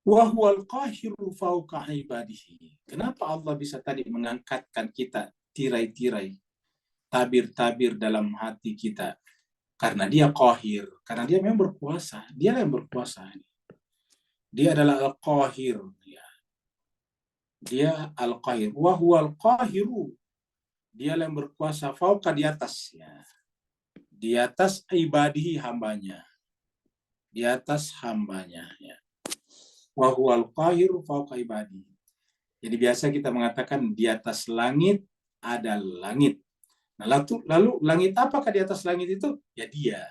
Wa huwal qahiru fawqa ibadihi. Kenapa Allah bisa tadi mengangkatkan kita tirai-tirai, tabir-tabir dalam hati kita? Karena dia qahir, karena dia memang berkuasa. Dia yang berkuasa. Dia adalah al-qahir. Dia al-qahir. Wa huwal qahiru. Dia yang berkuasa fauqa, di atas. Ya. Di atas ibadihi, hambanya. Di atas hambanya. Ya. Wa huwal qahiru fauqa ibadihi. Jadi biasa kita mengatakan di atas langit ada langit. Nah, lalu langit apakah di atas langit itu? Ya dia.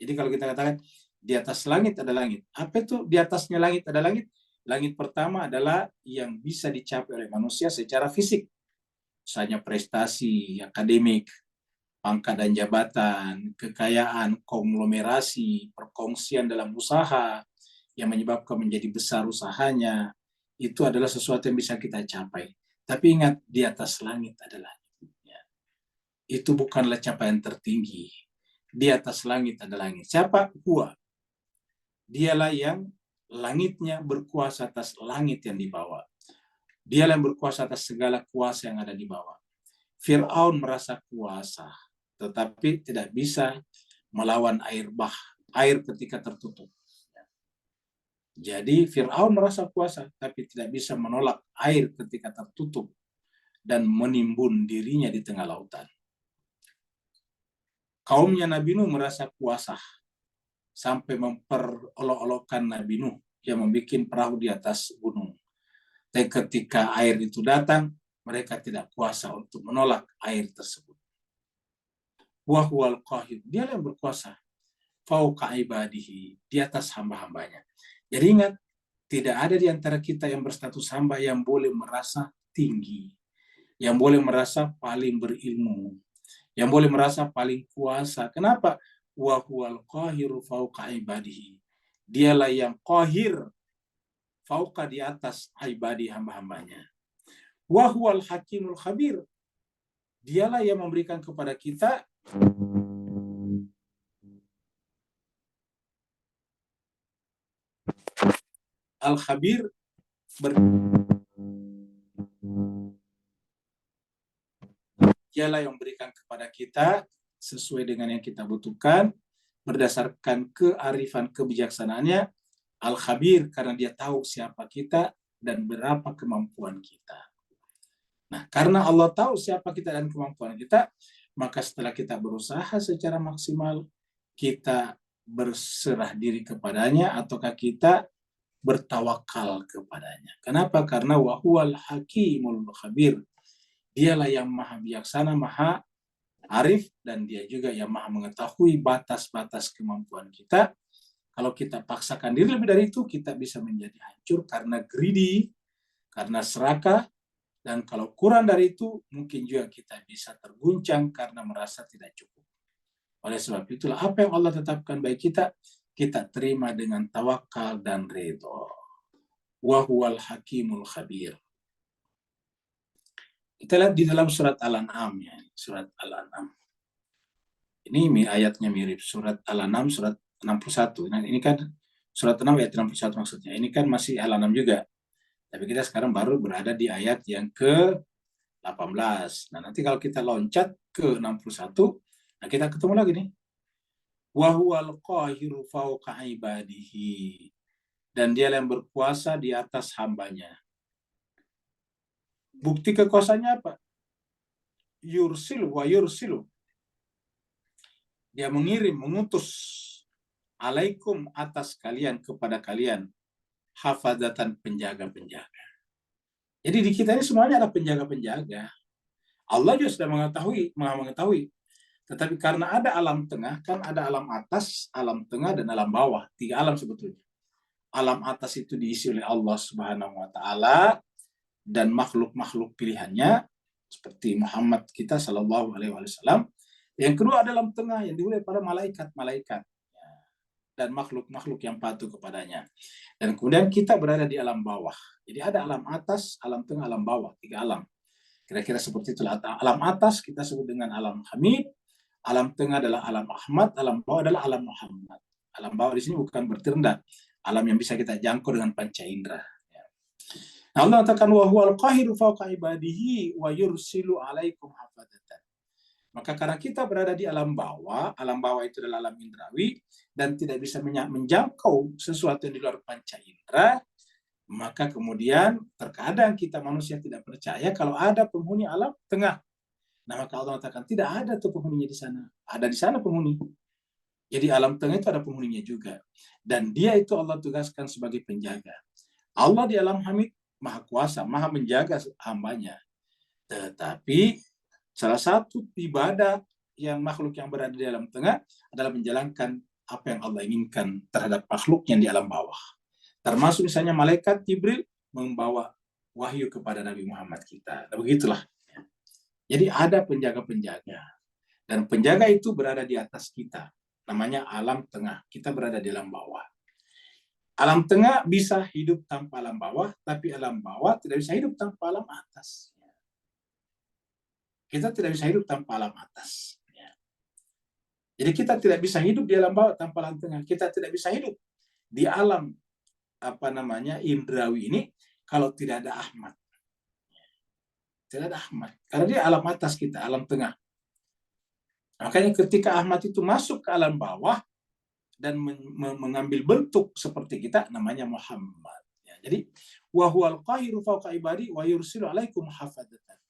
Jadi kalau kita katakan di atas langit ada langit. Apa itu di atasnya langit ada langit? Langit pertama adalah yang bisa dicapai oleh manusia secara fisik. Misalnya prestasi akademik, pangkat dan jabatan, kekayaan, konglomerasi, perkongsian dalam usaha yang menyebabkan menjadi besar usahanya. Itu adalah sesuatu yang bisa kita capai. Tapi ingat, di atas langit ada langit. Itu bukanlah capaian tertinggi. Di atas langit ada langit. Siapa? Huwa. Dialah yang langitnya berkuasa atas langit yang di bawah. Dialah yang berkuasa atas segala kuasa yang ada di bawah. Fir'aun merasa kuasa, tetapi tidak bisa melawan air ketika tertutup. Jadi Fir'aun merasa kuasa, tapi tidak bisa menolak air ketika tertutup dan menimbun dirinya di tengah lautan. Kaumnya Nabi Nuh merasa kuasa, sampai memperolok-olokkan Nabi Nuh yang membuat perahu di atas gunung. Tapi ketika air itu datang, mereka tidak kuasa untuk menolak air tersebut. Wa huwal qahir, dia yang berkuasa fauqa ibadihi, di atas hamba-hambanya. Jadi ingat, tidak ada di antara kita yang berstatus hamba yang boleh merasa tinggi, yang boleh merasa paling berilmu, yang boleh merasa paling kuasa. Kenapa? Wa huwal qahiru fauqa ibadihi. Dialah yang qahir fauqa, di atas ibadi, hamba-hambanya. Wa huwal hakimul khabir. Dialah yang memberikan kepada kita al-khabir, dialah yang memberikan kepada kita sesuai dengan yang kita butuhkan berdasarkan kearifan kebijaksanaannya. Al-khabir, karena dia tahu siapa kita dan berapa kemampuan kita. Nah, karena Allah tahu siapa kita dan kemampuan kita, maka setelah kita berusaha secara maksimal, kita berserah diri kepadanya, ataukah kita bertawakal kepadanya. Kenapa? Karena wahuwal hakimul khabir. Dialah yang maha bijaksana, maha arif, dan dia juga yang maha mengetahui batas-batas kemampuan kita. Kalau kita paksakan diri lebih dari itu, kita bisa menjadi hancur karena greedy, karena serakah, dan kalau kurang dari itu, mungkin juga kita bisa terguncang karena merasa tidak cukup. Oleh sebab itulah, apa yang Allah tetapkan bagi kita, kita terima dengan tawakal dan ridho. Wa huwal hakimul khabir. Kita lihat di dalam surat Al-An'am, ya. Surat Al-An'am. Ini ayatnya mirip surat Al-An'am, surat 61. Nah, ini kan surat 6 ayat 61 maksudnya. Ini kan masih Al-An'am juga. Tapi kita sekarang baru berada di ayat yang ke-18. Nah, nanti kalau kita loncat ke 61, nah kita ketemu lagi nih. Wa huwal qahiru fawqa ibadihi. Dan dia yang berkuasa di atas hambanya. Bukti kekuasaannya apa? Yursilu wa yursilu. Dia mengirim, mengutus alaikum, atas kalian, kepada kalian, hafadzatan, penjaga-penjaga. Jadi di kita ini semuanya ada penjaga-penjaga. Allah juga sudah mengetahui. Tetapi karena ada alam tengah, kan ada alam atas, alam tengah, dan alam bawah. 3 alam sebetulnya. Alam atas itu diisi oleh Allah Subhanahu wa Ta'ala dan makhluk-makhluk pilihannya seperti Muhammad kita Sallallahu Alaihi Wasallam. Yang kedua ada alam tengah yang dimulai pada malaikat-malaikat dan makhluk-makhluk yang patuh kepadanya. Dan kemudian kita berada di alam bawah. Jadi ada alam atas, alam tengah, alam bawah. 3 alam. Kira-kira seperti itulah. Alam atas kita sebut dengan alam Hamid. Alam tengah adalah alam Ahmad. Alam bawah adalah alam Muhammad. Alam bawah di sini bukan berarti rendah. alam yang bisa kita jangkau dengan panca indera. Nah, Allah katakan wa huwal qahiru fawqa ibadihi wa yursilu alaikum hafadzatan. Maka karena kita berada di alam bawah itu adalah alam indrawi dan tidak bisa menjangkau sesuatu yang di luar panca indera, maka kemudian terkadang kita manusia tidak percaya kalau ada penghuni alam tengah. Nah, maka Allah katakan tidak ada tuh penghuninya di sana. Ada di sana penghuni. Jadi alam tengah itu ada penghuninya juga. Dan dia itu Allah tugaskan sebagai penjaga. Allah di alam hamid maha kuasa, maha menjaga hambanya. Tetapi salah satu ibadah yang makhluk yang berada di alam tengah adalah menjalankan apa yang Allah inginkan terhadap makhluk yang di alam bawah. Termasuk misalnya malaikat Jibril membawa wahyu kepada Nabi Muhammad kita. Begitulah. Jadi ada penjaga-penjaga. Dan penjaga itu berada di atas kita. Namanya alam tengah. Kita berada di alam bawah. Alam tengah bisa hidup tanpa alam bawah, tapi alam bawah tidak bisa hidup tanpa alam atas. Kita tidak bisa hidup tanpa alam atas. Jadi kita tidak bisa hidup di alam bawah tanpa alam tengah. Kita tidak bisa hidup di alam indrawi ini kalau tidak ada Ahmad. Tidak ada Ahmad. Karena dia alam atas kita, alam tengah. Makanya ketika Ahmad itu masuk ke alam bawah, dan mengambil bentuk seperti kita, namanya Muhammad. Ya, jadi wa huwal qahiru fawqa ibadi wa yursilu alaikum hafadzatan.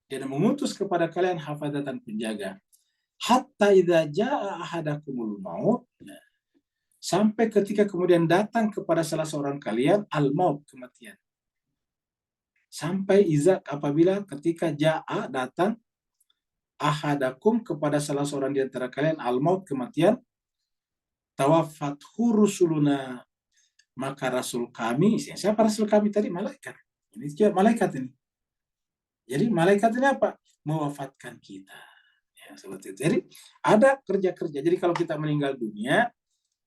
Dia mengutus kepada kalian hafadzatan, penjaga. Hatta idza jaa ahadakumul maut. Sampai ketika kemudian datang kepada salah seorang kalian al-maut, kematian. Sampai apabila ketika jaa datang ahadakum kepada salah seorang di antara kalian al-maut, kematian, tawaffathu rusuluna, maka rasul kami, siapa rasul kami tadi? Malaikat. Ini dia malaikat ini. Jadi malaikat ini apa? Mewafatkan kita. Ya, seperti itu. Jadi ada kerja-kerja. Jadi kalau kita meninggal dunia,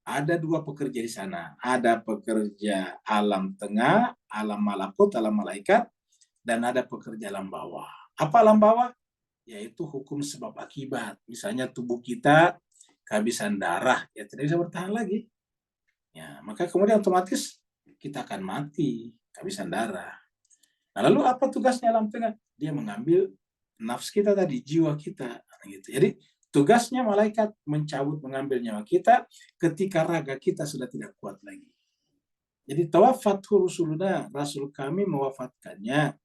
ada dua pekerja di sana. Ada pekerja alam tengah, alam malakut, alam malaikat, dan ada pekerja alam bawah. Apa alam bawah? Yaitu hukum sebab akibat. Misalnya tubuh kita kehabisan darah, ya tidak bisa bertahan lagi. Ya, maka kemudian otomatis kita akan mati, kehabisan darah. Nah, lalu apa tugasnya alam tengah? Dia mengambil nafs kita tadi, jiwa kita. Gitu. Jadi tugasnya malaikat mengambil nyawa kita ketika raga kita sudah tidak kuat lagi. Jadi tawaffathu rusuluna, rasul kami mewafatkannya.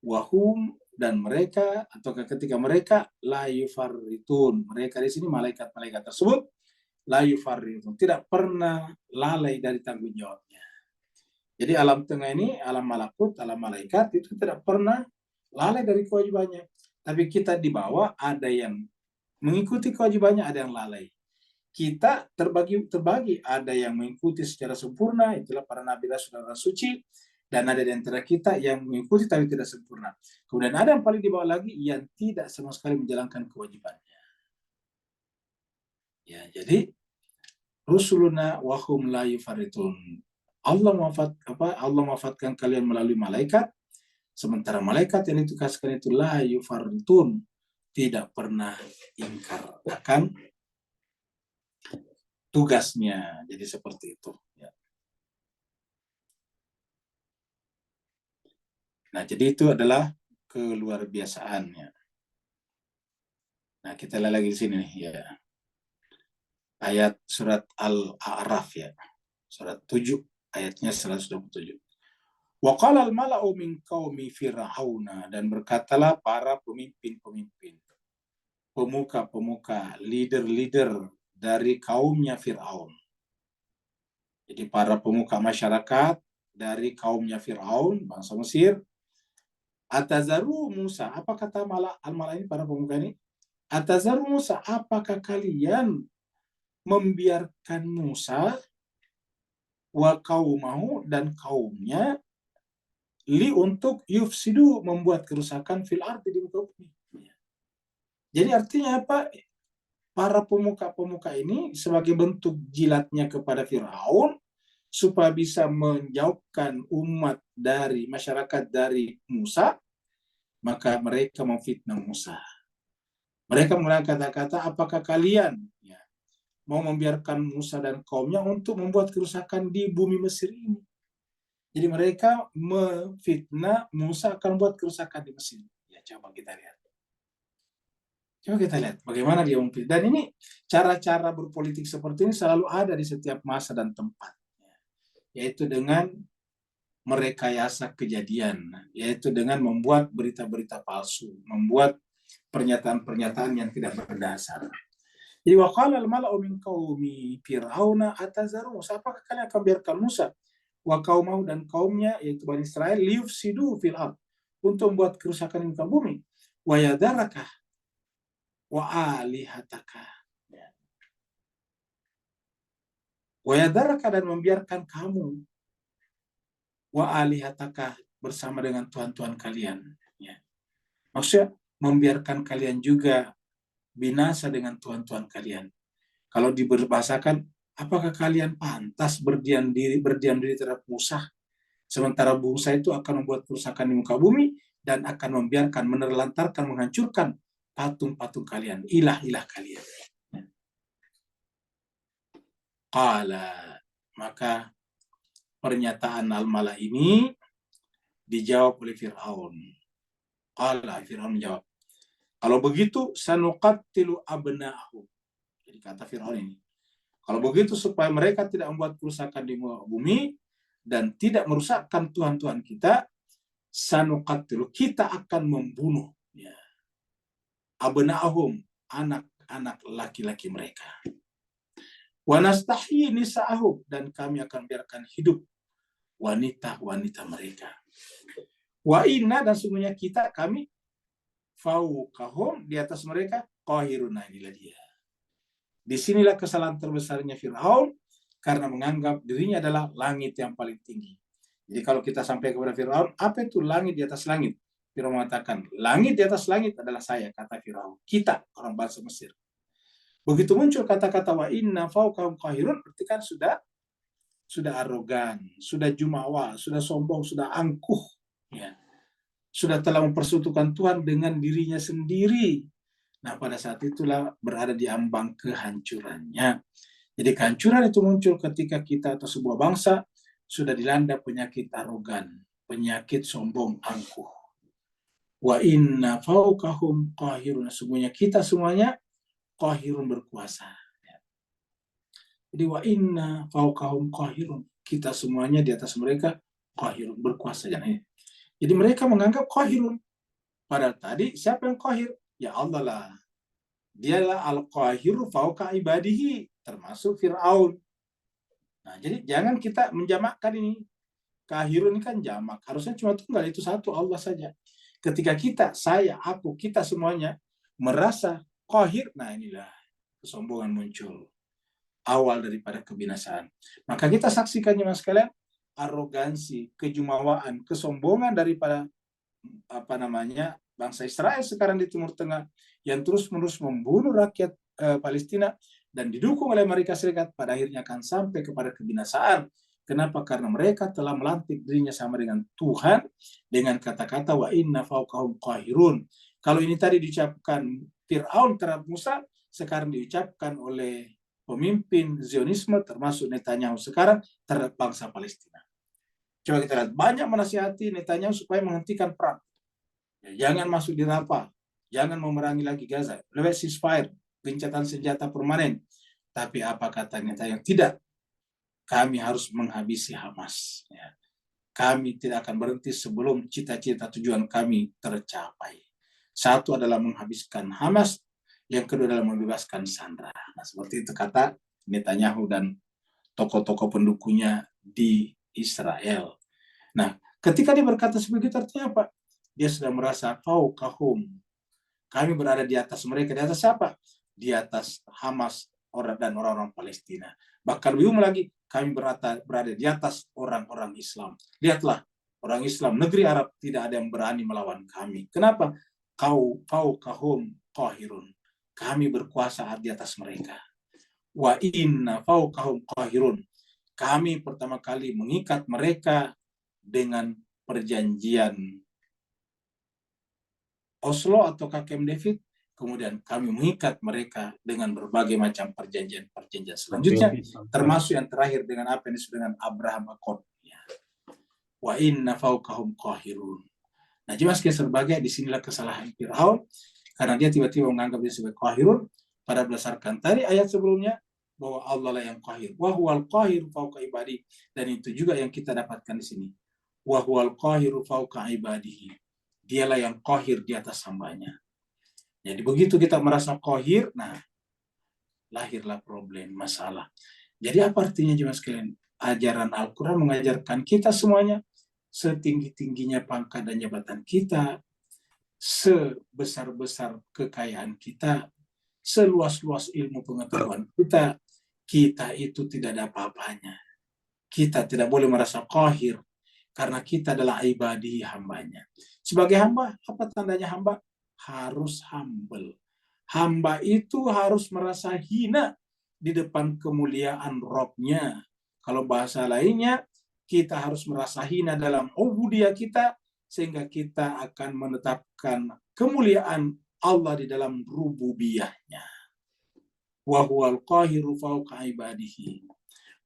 Wahum, dan mereka, atau ketika mereka la yufarritun, mereka di sini malaikat-malaikat tersebut la yufarritun, tidak pernah lalai dari tanggung jawabnya. Jadi alam tengah ini, alam malakut, alam malaikat itu tidak pernah lalai dari kewajibannya. Tapi kita di bawah ada yang mengikuti kewajibannya, ada yang lalai. Kita terbagi, ada yang mengikuti secara sempurna, itulah para nabi rasul suci. Dan ada di antara kita yang mengikuti tapi tidak sempurna. Kemudian ada yang paling di bawah lagi yang tidak sama sekali menjalankan kewajibannya. Ya, jadi rusuluna wahum la yufarritun. Allah mewafatkan kalian melalui malaikat, sementara malaikat yang ditugaskan itu la yufarritun, tidak pernah ingkar akan tugasnya. Jadi seperti itu. Ya. Nah, jadi itu adalah keluar biasaannya. Nah, kita lihat lagi di sini nih, ya. Ayat surat Al-A'raf, ya. Surat 7, ayatnya 127. Wa qala al-mala'u min qaumi Fir'auna, dan berkatalah para pemimpin-pemimpin, pemuka-pemuka, leader-leader dari kaumnya Fir'aun. Jadi para pemuka masyarakat dari kaumnya Fir'aun, bangsa Mesir, Atazaru Musa, apa kata al-mala ini, para pemuka ini? Atazaru Musa, apakah kalian membiarkan Musa wa qaumahu, dan kaumnya, untuk yufsidu, membuat kerusakan fil ardi, di muka bumi. Jadi artinya apa? Para pemuka-pemuka ini sebagai bentuk jilatnya kepada Firaun supaya bisa menjauhkan umat dari masyarakat dari Musa, maka mereka memfitnah Musa. Mereka menggunakan kata-kata, apakah kalian mau membiarkan Musa dan kaumnya untuk membuat kerusakan di bumi Mesir ini. Jadi mereka memfitnah Musa akan buat kerusakan di Mesir. Ya, coba kita lihat. Coba kita lihat bagaimana dia memfitnah. Dan ini cara-cara berpolitik seperti ini selalu ada di setiap masa dan tempat. Yaitu dengan merekayasa kejadian, yaitu dengan membuat berita-berita palsu, membuat pernyataan-pernyataan yang tidak berdasar. Jadi waqala al-mala'u min qaumi fir'auna atazaru Musa, apakah kalian akan biarkan Musa wa qaumahu dan kaumnya yaitu Bani Israel liyufsidu fil ard untuk membuat kerusakan di muka bumi wa yadaraka wa alihataka wa yadaraka dan membiarkan kamu wa alihataka bersama dengan tuhan-tuhan kalian, ya. Maksudnya membiarkan kalian juga binasa dengan tuhan-tuhan kalian. Kalau diberbahasakan, apakah kalian pantas berdiam diri terhadap Musa, sementara Musa itu akan membuat kerusakan di muka bumi dan akan membiarkan, menelantarkan, menghancurkan patung-patung kalian, ilah-ilah kalian. Qala, maka pernyataan al-mala ini dijawab oleh Fir'aun. Qala, Fir'aun menjawab, kalau begitu sanuqattilu abna'ahum. Jadi kata Fir'aun ini, kalau begitu supaya mereka tidak membuat kerusakan di bumi dan tidak merusakkan Tuhan-Tuhan kita, sanuqattilu, kita akan membunuh, ya, abna'ahum, anak-anak laki-laki mereka. Wa nastahyi nisa'ahum, dan kami akan biarkan hidup wanita-wanita mereka. Wa inna, dan sungguhnya kita, kami, fauqahum, di atas mereka, qahiruna, inilah dia. Disinilah kesalahan terbesarnya Fir'aun, karena menganggap dirinya adalah langit yang paling tinggi. Jadi kalau kita sampai kepada Fir'aun, apa itu langit di atas langit? Fir'aun mengatakan, langit di atas langit adalah saya, kata Fir'aun. Kita, orang bangsa Mesir. Begitu muncul kata-kata wa inna fauqahum qahirun, berarti kan sudah arogan, sudah jumawa, sudah sombong, sudah angkuh, ya. Sudah telah mempersekutukan Tuhan dengan dirinya sendiri. Nah, pada saat itulah berada di ambang kehancurannya. Jadi kehancuran itu muncul ketika kita atau sebuah bangsa sudah dilanda penyakit arogan, penyakit sombong, angkuh. Wa inna fauqahum qahirun, sungguhnya kita semuanya qahirun, berkuasa. Jadi wa inna fauqahum qahirun, kita semuanya di atas mereka qahirun, berkuasa. Jadi mereka menganggap qahirun. Padahal tadi siapa yang qahir? Ya Allah lah. Dialah al-qahiru fauqa ibadihi, termasuk Fir'aun. Nah, jadi jangan kita menjamakkan ini. Qahirun ini kan jamak. Harusnya cuma tunggal, itu satu, Allah saja. Ketika kita, saya, aku, kita semuanya merasa qahir, nah inilah kesombongan muncul. Awal daripada kebinasaan. Maka kita saksikannya mas sekalian, arogansi, kejumawaan, kesombongan daripada bangsa Israel sekarang di Timur Tengah yang terus-menerus membunuh rakyat Palestina dan didukung oleh Amerika Serikat, pada akhirnya akan sampai kepada kebinasaan. Kenapa? Karena mereka telah melantik dirinya sama dengan Tuhan dengan kata-kata wa inna fauqahum qahirun. Kalau ini tadi diucapkan Fir'aun terhadap Musa, sekarang diucapkan oleh pemimpin Zionisme termasuk Netanyahu sekarang terhadap bangsa Palestina. Coba kita lihat, banyak menasihati Netanyahu supaya menghentikan perang. Ya, jangan masuk di Rafah, jangan memerangi lagi Gaza, lebih ceasefire, gencatan senjata permanen. Tapi apa kata Netanyahu? Tidak, kami harus menghabisi Hamas. Ya. Kami tidak akan berhenti sebelum cita-cita tujuan kami tercapai. Satu adalah menghabiskan Hamas, yang kedua adalah membebaskan Sandra. Nah, seperti itu kata Netanyahu dan tokoh-tokoh pendukungnya di Israel. Nah, ketika dia berkata sebegitu, artinya apa? Dia sudah merasa fauqahum, kami berada di atas mereka. Di atas siapa? Di atas Hamas dan orang-orang Palestina. Bahkan lebih lagi, kami berada di atas orang-orang Islam. Lihatlah, orang Islam, negeri Arab, tidak ada yang berani melawan kami. Kenapa? Kau fauqahum qahirun, kami berkuasa di atas mereka. Wa inna fauqahum qahirun, kami pertama kali mengikat mereka dengan perjanjian Oslo atau Camp David, kemudian kami mengikat mereka dengan berbagai macam perjanjian-perjanjian selanjutnya, termasuk yang terakhir dengan apa yang disebut dengan Abraham Accord. Wa inna fawqahum qahirun. Nah, jelas sebagai disinilah kesalahan Fir'aun, karena dia tiba-tiba menganggap dia sebagai qahirun, pada berdasarkan tadi ayat sebelumnya, bahwa Allah lah yang qahir. Wa huwal qahir fawqa ibadi. Dan itu juga yang kita dapatkan di sini. Wa huwal qahiru fawqa ibadihi. Dialah yang qahir di atas hambanya. Jadi begitu kita merasa qahir, nah lahirlah problem, masalah. Jadi apa artinya jemaah sekalian? Ajaran Al-Quran mengajarkan kita semuanya, setinggi-tingginya pangkat dan jabatan kita, sebesar-besar kekayaan kita, seluas-luas ilmu pengetahuan kita, kita itu tidak ada apa-apanya. Kita tidak boleh merasa qahir, karena kita adalah ibadi, hambanya. Sebagai hamba, apa tandanya hamba? Harus humble. Hamba itu harus merasa hina di depan kemuliaan Robnya. Kalau bahasa lainnya, kita harus merasa hina dalam ubudiyah kita, sehingga kita akan menetapkan kemuliaan Allah di dalam rububiyahnya. Wa huwal qahiru fawqa ibadihi.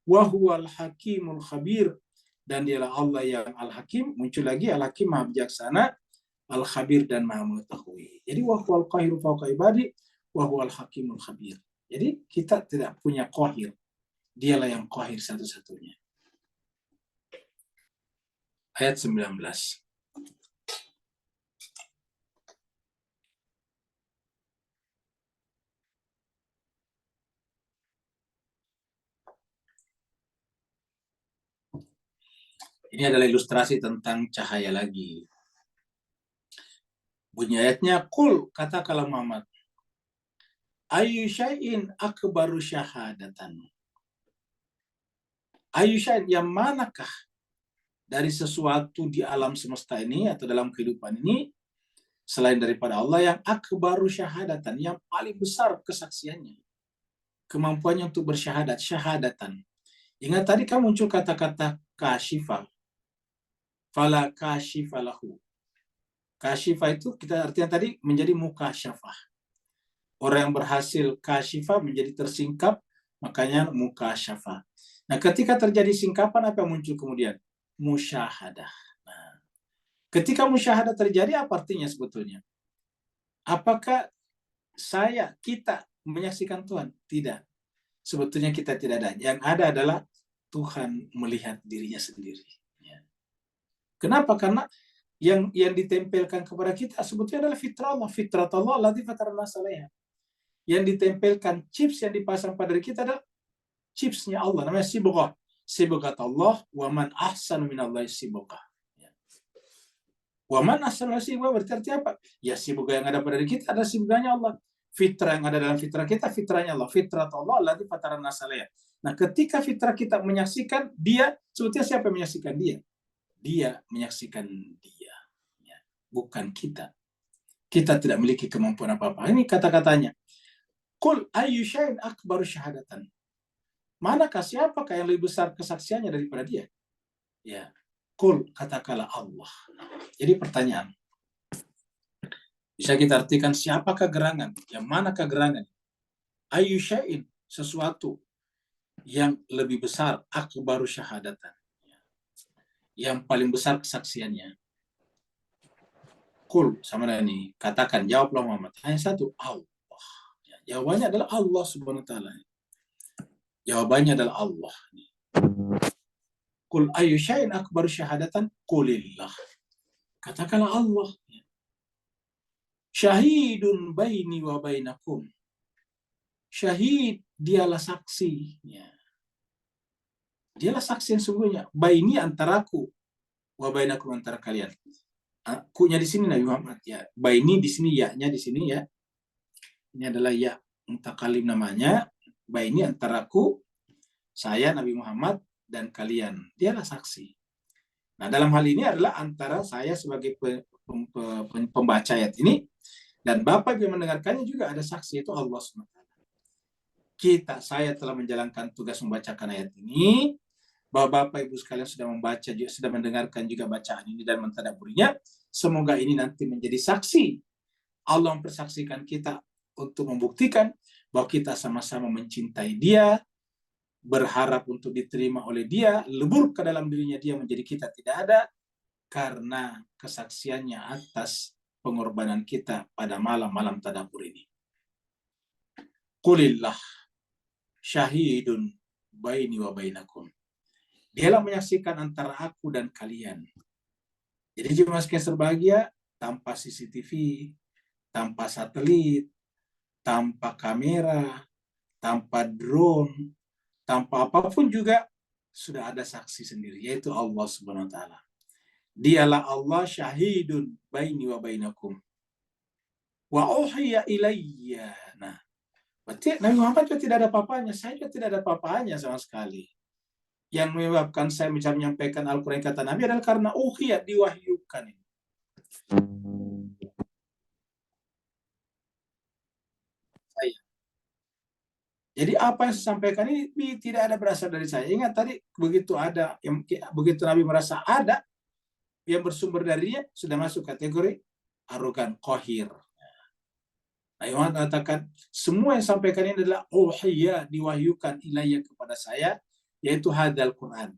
Wa huwal hakimul khabir. Dan dialah Allah yang Al-Hakim, muncul lagi Al-Hakim Maha Bijaksana, Al-Khabir dan Maha Mengetahui. Jadi wa huwal qahiru fawqa ibadi, wa huwal hakimul khabir. Jadi kita tidak punya qahir. Dialah yang qahir satu-satunya. Ayat 19. Ini adalah ilustrasi tentang cahaya lagi. Bunyi ayatnya, Qul, katakanlah Muhammad, ayyu syai'in akbaru syahadatan. Ayyu syai'in, yang manakah dari sesuatu di alam semesta ini atau dalam kehidupan ini, selain daripada Allah, yang akbaru syahadatan, yang paling besar kesaksiannya, kemampuannya untuk bersyahadat, syahadatan. Ingat tadi kan muncul kata-kata kasyifa. Fala kasyifa lahu. Kasyifa itu kita artinya tadi menjadi mukasyafah. Orang yang berhasil kasyifa menjadi tersingkap, makanya mukasyafah. Nah, ketika terjadi singkapan, apa yang muncul kemudian? Musyahadah. Nah, ketika musyahadah terjadi, apa artinya sebetulnya? Apakah kita menyaksikan Tuhan? Tidak. Sebetulnya kita tidak ada. Yang ada adalah Tuhan melihat dirinya sendiri. Kenapa? Karena yang ditempelkan kepada kita sebetulnya adalah fitrah Allah. Fitrah Allah allati fatarna salaiha. Yang ditempelkan, chips yang dipasang pada diri kita adalah chipsnya Allah. Namanya sibghah. Sibghat Allah, wa man ahsanu minallahi sibghah. Wa man ahsanu sibghah berarti apa? Ya, sibghah yang ada pada diri kita adalah sibghahnya Allah. Fitrah yang ada dalam fitrah kita, fitrahnya Allah. Fitrah Allah allati fatarna salaiha. Nah, ketika fitrah kita menyaksikan dia, sebetulnya siapa yang menyaksikan dia? Dia menyaksikan dia, ya, bukan kita. Kita tidak memiliki kemampuan apa-apa. Ini kata-katanya. Qul ayyu syai'in akbaru syahadatan. Manakah, siapakah yang lebih besar kesaksiannya daripada dia? Ya, Qul, katakanlah Allah. Jadi pertanyaan. Bisa kita artikan siapakah gerangan? Yang manakah gerangan? Ayyu syai'in, sesuatu yang lebih besar, akbaru syahadatan. Yang paling besar kesaksiannya. Qul, sama dengan ini, katakan, jawablah Muhammad. Hanya satu, Allah. Ya, jawabannya adalah Allah subhanahu wa ta'ala. Jawabannya adalah Allah. Qul ayyu syai'in akbaru syahadatan, qulillah. Katakanlah Allah. Syahidun baini wa bainakum. Syahid, dialah saksi. Ya. Dialah saksi yang sungguhnya. Baini, antaraku, wa bainakum, antara kalian. Ku-nya di sini Nabi Muhammad, ya. Baini di sini, ya-nya di sini, ya. Ini adalah ya mutakalim namanya. Baini, antaraku, saya Nabi Muhammad dan kalian. Dialah saksi. Nah, dalam hal ini adalah antara saya sebagai pembaca ayat ini dan Bapak yang mendengarkannya juga ada saksi, itu Allah SWT. Saya telah menjalankan tugas membacakan ayat ini. Bahwa Bapak Ibu sekalian sudah membaca juga, sudah mendengarkan juga bacaan ini dan mentadabburinya. Semoga ini nanti menjadi saksi. Allah mempersaksikan kita untuk membuktikan bahwa kita sama-sama mencintai dia, berharap untuk diterima oleh dia, lebur ke dalam dirinya dia menjadi kita tidak ada, karena kesaksiannya atas pengorbanan kita pada malam-malam tadabbur ini. Qulillah syahidun baini wa bainakum. Dialah menyaksikan antara aku dan kalian. Jadi jemaah sekalian berbahagia, tanpa CCTV, tanpa satelit, tanpa kamera, tanpa drone, tanpa apapun juga sudah ada saksi sendiri, yaitu Allah Subhanahu wa taala. Dialah Allah syahidun baini wa bainakum. Wa uhiya ilayya. Nah, berarti Nabi Muhammad juga tidak ada apa-apanya, saya juga tidak ada apa-apanya sama sekali. Yang menyebabkan saya bisa menyampaikan Al-Quran kata Nabi adalah karena uhiya, diwahyukan. Saya. Jadi apa yang saya sampaikan ini tidak ada berasal dari saya. Ingat tadi begitu Nabi merasa ada yang bersumber darinya, sudah masuk kategori arogan, qahir. Nah, Yohan katakan semua yang sampaikan ini adalah uhiya, diwahyukan ilayya kepada saya, yaitu hadal Quran.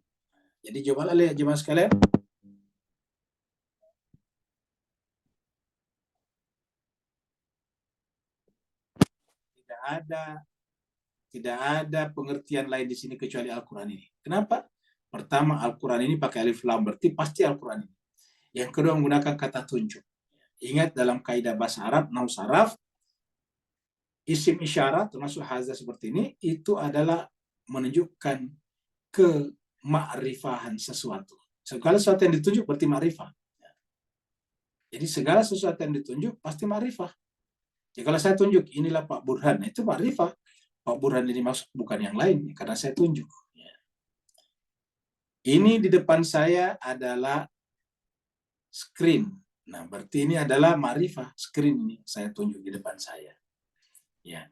Jadi coba lihat jemaah sekalian. Tidak ada pengertian lain di sini kecuali Al-Quran ini. Kenapa? Pertama, Al-Quran ini pakai alif lam, berarti pasti Al-Quran ini. Yang kedua, menggunakan kata tunjuk. Ingat dalam kaidah bahasa Arab, nahwu saraf, isim isyarat termasuk hazah seperti ini, itu adalah menunjukkan kemakrifahan sesuatu. Segala sesuatu yang ditunjuk berarti makrifah. Jadi segala sesuatu yang ditunjuk pasti makrifah. Jadi kalau saya tunjuk, inilah Pak Burhan, itu makrifah. Pak Burhan ini maksud bukan yang lain, karena saya tunjuk. Ini di depan saya adalah screen. Nah, berarti ini adalah makrifah. Screen ini saya tunjuk di depan saya. Ya.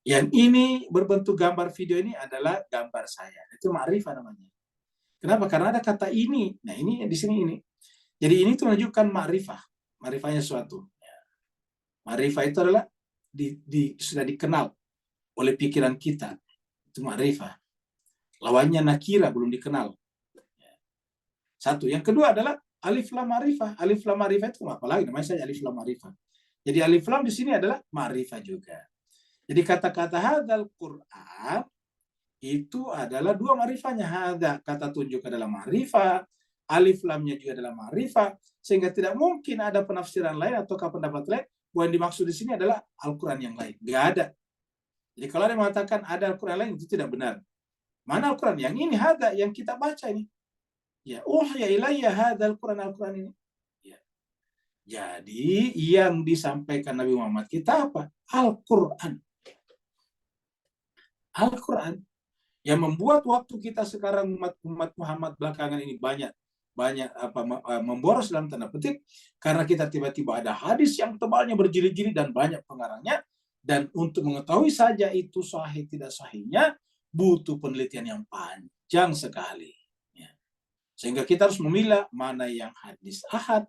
Yang ini berbentuk gambar video ini adalah gambar saya. Itu makrifah namanya. Kenapa? Karena ada kata ini. Nah, ini di sini ini. Jadi ini itu menunjukkan makrifah. Makrifahnya suatu. Ya. Makrifah itu adalah sudah dikenal oleh pikiran kita. Itu makrifah. Lawannya nakira, belum dikenal. Ya. Satu. Yang kedua adalah alif lam ma'rifah. Alif lam ma'rifah itu apa lagi? Namanya saja alif lam ma'rifah. Jadi alif lam di sini adalah ma'rifah juga. Jadi kata-kata hadzal Quran itu adalah dua ma'rifahnya. Hadza kata tunjuk adalah ma'rifah, alif lamnya juga adalah ma'rifah, sehingga tidak mungkin ada penafsiran lain atau pendapat lain bahwa yang dimaksud di sini adalah Al-Quran yang lain. Tidak ada. Jadi kalau ada yang mengatakan ada Al-Quran lain, itu tidak benar. Mana Al-Quran? Yang ini hadza yang kita baca ini. Ya, uhiya ilayya hadzal Quran, Al-Quran ini. Ya. Jadi yang disampaikan Nabi Muhammad kita apa? Al-Quran. Al-Quran yang membuat waktu kita sekarang umat Muhammad belakangan ini banyak memboros dalam tanda petik karena kita tiba-tiba ada hadis yang tebalnya berjilid-jilid dan banyak pengarangnya, dan untuk mengetahui saja itu sahih tidak sahihnya butuh penelitian yang panjang sekali. Ya. Sehingga kita harus memilah mana yang hadis ahad,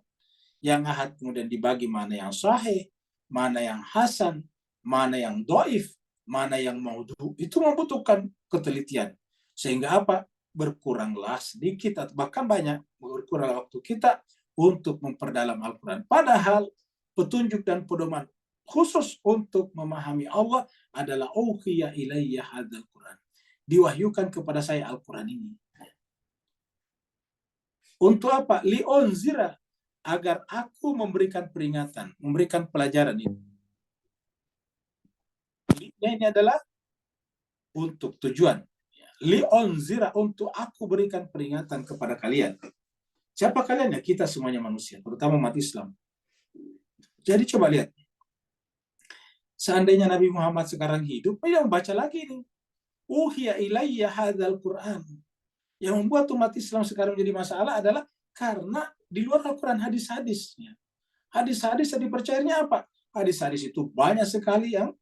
yang ahad kemudian dibagi mana yang sahih, mana yang hasan, mana yang dhaif, mana yang maudhu. Itu membutuhkan ketelitian. Sehingga apa? Berkuranglah sedikit atau bahkan banyak berkurang waktu kita untuk memperdalam Al-Quran. Padahal petunjuk dan pedoman khusus untuk memahami Allah adalah uhiya ilayya hadzal Quran. Diwahyukan kepada saya Al-Quran ini. Untuk apa? Li'unzira, agar aku memberikan peringatan, memberikan pelajaran ini. Ini adalah untuk tujuan. Li'unzira, untuk aku berikan peringatan kepada kalian. Siapa kalian? Ya, kita semuanya manusia, terutama umat Islam. Jadi coba lihat. Seandainya Nabi Muhammad sekarang hidup, ya baca lagi ini. Uhiya ilayya hadzal Quran. Yang membuat umat Islam sekarang jadi masalah adalah karena di luar Al-Quran hadis-hadisnya. Hadis-hadis yang dipercayanya apa? Hadis-hadis itu banyak sekali yang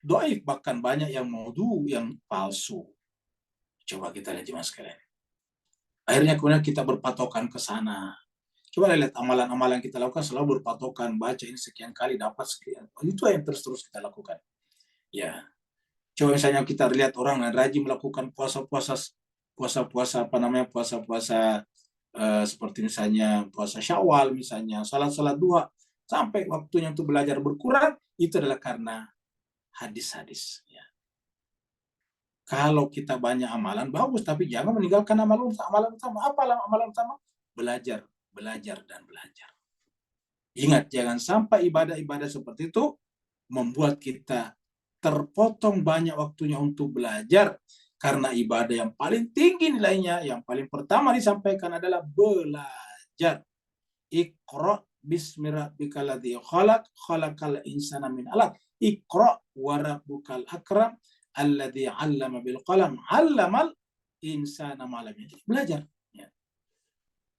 dhaif, bahkan banyak yang maudhu, yang palsu. Coba kita lihat jemaah sekalian. Akhirnya kemudian kita berpatokan ke sana. Coba lihat amalan-amalan yang kita lakukan selalu berpatokan, baca ini sekian kali dapat sekian. Itu yang terus-terus kita lakukan. Ya, coba misalnya kita lihat orang yang rajin melakukan puasa-puasa seperti misalnya puasa Syawal, misalnya salat duha, sampai waktunya untuk belajar berkurang, itu adalah karena hadis-hadis. Ya. Kalau kita banyak amalan, bagus, tapi jangan meninggalkan amalan utama. Apa amalan utama? Belajar, dan belajar. Ingat, jangan sampai ibadah-ibadah seperti itu membuat kita terpotong banyak waktunya untuk belajar, karena ibadah yang paling tinggi nilainya, yang paling pertama disampaikan adalah belajar. Iqra bismi rabbikal ladzi khalaq, khalaqal insana min 'alaq. Iqra wa rabbukal akram alladzi 'allama bil qalam, 'allamal insana ma lam ya'lam. Belajar. Ya.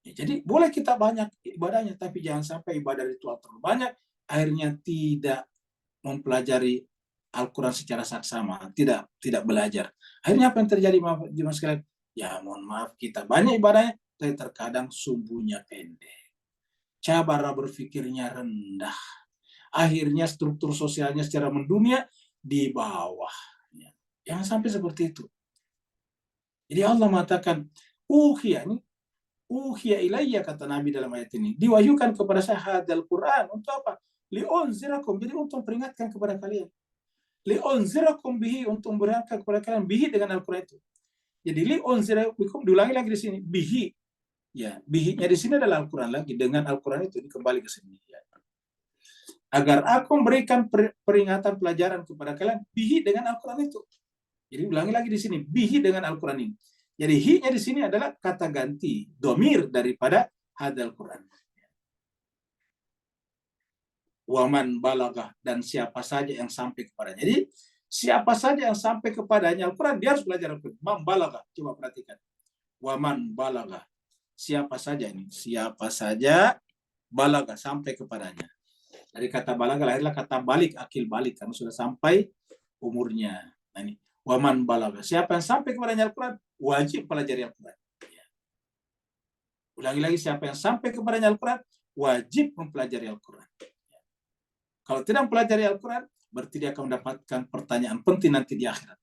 Jadi boleh kita banyak ibadahnya, tapi jangan sampai ibadah ritual terlalu banyak, akhirnya tidak mempelajari Al-Quran secara saksama, tidak belajar. Akhirnya apa yang terjadi, mas sekalian? Ya mohon maaf, kita banyak ibadahnya, tapi terkadang sumbunya pendek. Cara berpikirnya rendah. Akhirnya struktur sosialnya secara mendunia di bawah. Jangan sampai seperti itu. Jadi Allah mengatakan, uhiya ilayya, kata Nabi dalam ayat ini, diwahyukan kepada saya hadal Quran. Untuk apa? Li'unzirakum, jadi untuk peringatkan kepada kalian. Li'unzirakum bihi, untuk memberikan kepada kalian bihi dengan Al-Quran itu. Jadi li'unzirakum, diulangi lagi di sini, bihi. Ya, bihi-nya di sini adalah Al-Quran lagi, dengan Al-Quran itu dikembali ke sini. Ya. Agar aku memberikan peringatan pelajaran kepada kalian, bihi dengan Al-Quran itu. Jadi ulangi lagi di sini, bihi dengan Al-Quran ini. Jadi hi-nya di sini adalah kata ganti, domir daripada hadal Quran. Waman balagah, dan siapa saja yang sampai kepadanya. Jadi siapa saja yang sampai kepadanya Al-Quran, dia harus belajar Al-Quran. Man balagah, coba perhatikan. Waman balagah, siapa saja ini, siapa saja balagah sampai kepadanya. Dari kata balagah lahirlah kata balik, akil balik, karena sudah sampai umurnya. Nah ini, waman balagah, siapa yang sampai kepadanya Al-Quran, wajib pelajari Al-Quran. Ulangi lagi, siapa yang sampai kepadanya Al-Quran, wajib mempelajari Al-Quran. Kalau tidak mempelajari Al-Quran, berarti dia akan mendapatkan pertanyaan penting nanti di akhirat.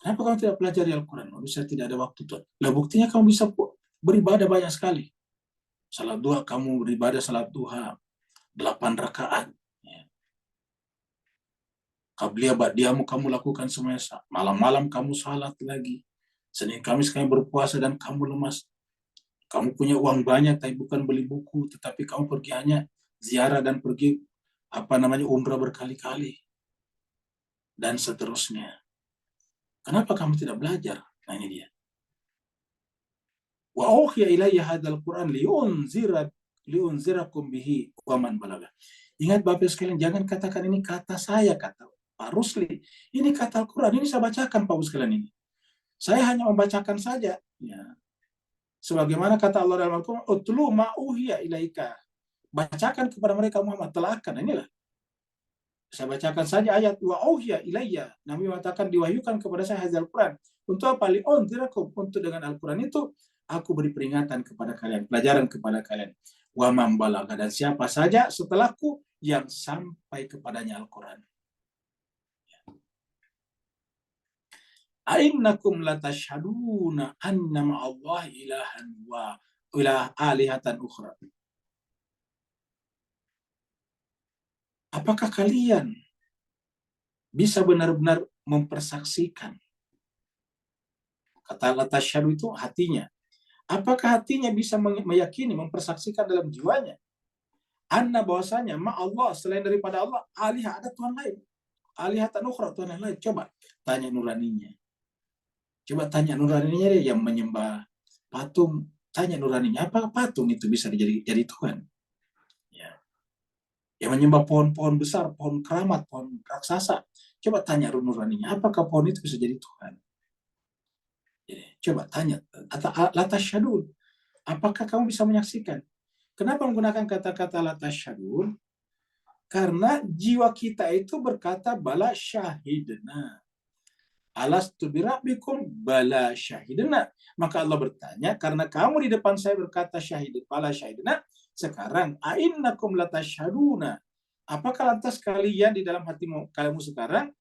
Kenapa kamu tidak pelajari Al-Quran? Bisa tidak ada waktu, Tuhan. Lah buktinya kamu bisa beribadah banyak sekali. Salat duha, kamu beribadah salat duha 8 rakaat. Qabliyah ba'diyamu kamu lakukan semuanya. Malam-malam kamu salat lagi. Senin Kamis kamu berpuasa dan kamu lemas. Kamu punya uang banyak, tapi bukan beli buku, tetapi kamu pergi hanya ziarah dan pergi umrah berkali-kali. Dan seterusnya. Kenapa kamu tidak belajar? Nah ini dia. Wa uhiya ilayya hadzal Qur'an liunzirakum bihi wa man balagha. Ingat Bapak sekalian, jangan katakan ini kata saya, kata Pak Rusli. Ini kata Al-Quran, ini saya bacakan Pak sekalian ini. Saya hanya membacakan saja. Ya. Sebagaimana kata Allah dalam Al-Quran, utlu ma'uhiya ilaika. Bacakan kepada mereka Muhammad, telahkan. Inilah. Saya bacakan saja ayat wa'uhiya ilayya. Nabi mengatakan diwahyukan kepada saya hadzal Quran. Untuk apa? Li'unzirakum. Untuk dengan Al-Quran itu, aku beri peringatan kepada kalian, pelajaran kepada kalian. Wa man balagha, dan siapa saja setelahku yang sampai kepadanya Al-Quran. A'innakum latashhaduna anna ma'allahi ilahan wa ilah alihatan ukhra. Apakah kalian bisa benar-benar mempersaksikan? Kata latashhadu itu hatinya. Apakah hatinya bisa meyakini, mempersaksikan dalam jiwanya? Anna bahwasanya ma'allah, selain daripada Allah, alihah, ada Tuhan lain. Alihatan ukhra, Tuhan yang lain. Coba tanya nuraninya. Coba tanya nuraninya deh, yang menyembah patung. Tanya nuraninya, apakah patung itu bisa jadi Tuhan? Ya. Yang menyembah pohon-pohon besar, pohon keramat, pohon raksasa. Coba tanya nuraninya, apakah pohon itu bisa jadi Tuhan? Jadi, coba tanya, latashhadun, apakah kamu bisa menyaksikan? Kenapa menggunakan kata-kata latashhadun? Karena jiwa kita itu berkata bala syahidna. Alastu birabbikum bala syahidna. Maka Allah bertanya, karena kamu di depan saya berkata syahid bala syahidna, sekarang ainnakum latashhaduna. Apakah lantas kalian di dalam hatimu kalian sekarang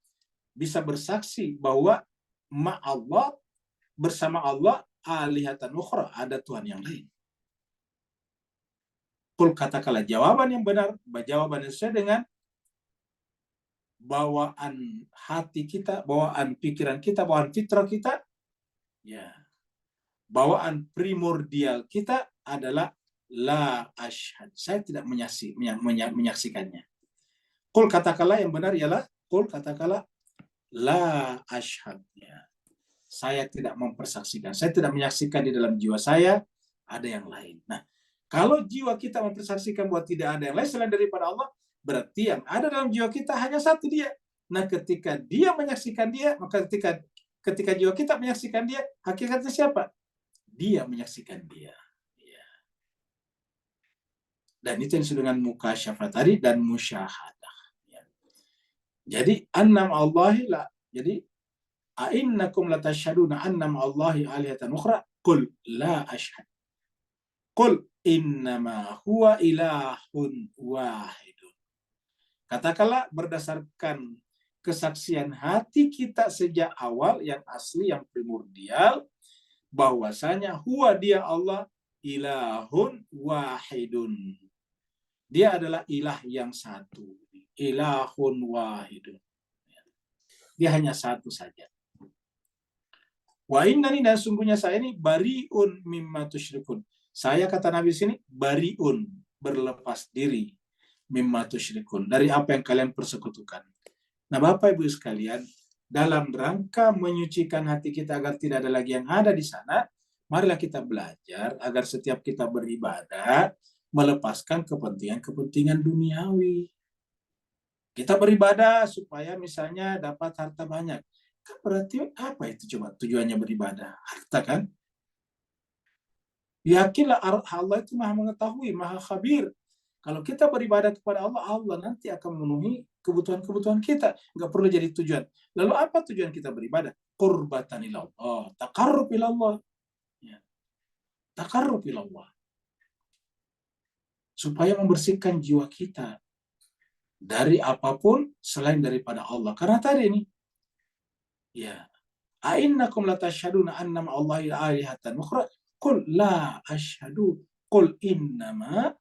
bisa bersaksi bahwa Allah bersama Allah alihatan ukhra, ada Tuhan yang lain? Qul, katakanlah jawaban yang benar, jawaban yang sesuai dengan bawaan hati kita, bawaan pikiran kita, bawaan fitrah kita, ya, bawaan primordial kita adalah la asyhad. Saya tidak menyaksikannya. Qul, katakanlah yang benar ialah qul, katakanlah la asyhad. Ya. Saya tidak mempersaksikan. Saya tidak menyaksikan di dalam jiwa saya ada yang lain. Nah, kalau jiwa kita mempersaksikan bahwa tidak ada yang lain selain daripada Allah, berarti yang ada dalam jiwa kita hanya satu dia. Nah, ketika dia menyaksikan dia, maka ketika jiwa kita menyaksikan dia, hakikatnya siapa? Dia menyaksikan dia. Ya. Dan itu yang disebut dengan mukasyafah tadi dan musyahadah. Ya. Jadi annam Allahi la. Jadi a'innakum latashhaduna annam Allahi alihatan ukhra qul la ashhad. Qul innama huwa ilahun wahidun. Katakanlah berdasarkan kesaksian hati kita sejak awal yang asli, yang primordial, bahwasanya huwa dia Allah ilahun wahidun. Dia adalah ilah yang satu. Ilahun wahidun. Dia hanya satu saja. Wa innani, dan sungguhnya saya ini bariun mimma tusyrikun. Saya, kata Nabi sini, bariun, berlepas diri, mimma tusyrikun, dari apa yang kalian persekutukan. Nah, Bapak Ibu sekalian, dalam rangka menyucikan hati kita agar tidak ada lagi yang ada di sana, marilah kita belajar agar setiap kita beribadah melepaskan kepentingan-kepentingan duniawi. Kita beribadah supaya misalnya dapat harta banyak. Kan berarti apa itu coba tujuannya beribadah? Harta kan? Yakinlah Allah itu maha mengetahui, maha khabir. Kalau kita beribadah kepada Allah, Allah nanti akan memenuhi kebutuhan-kebutuhan kita. Nggak perlu jadi tujuan. Lalu apa tujuan kita beribadah? Qurbatan ilallah, taqarrub ilallah. Ya. Taqarrub ilallah. Supaya membersihkan jiwa kita dari apapun selain daripada Allah. Karena tadi ini, ya, a'innakum latashhaduna annama Allahi alihatan ukhra qul la asyhadu qul innama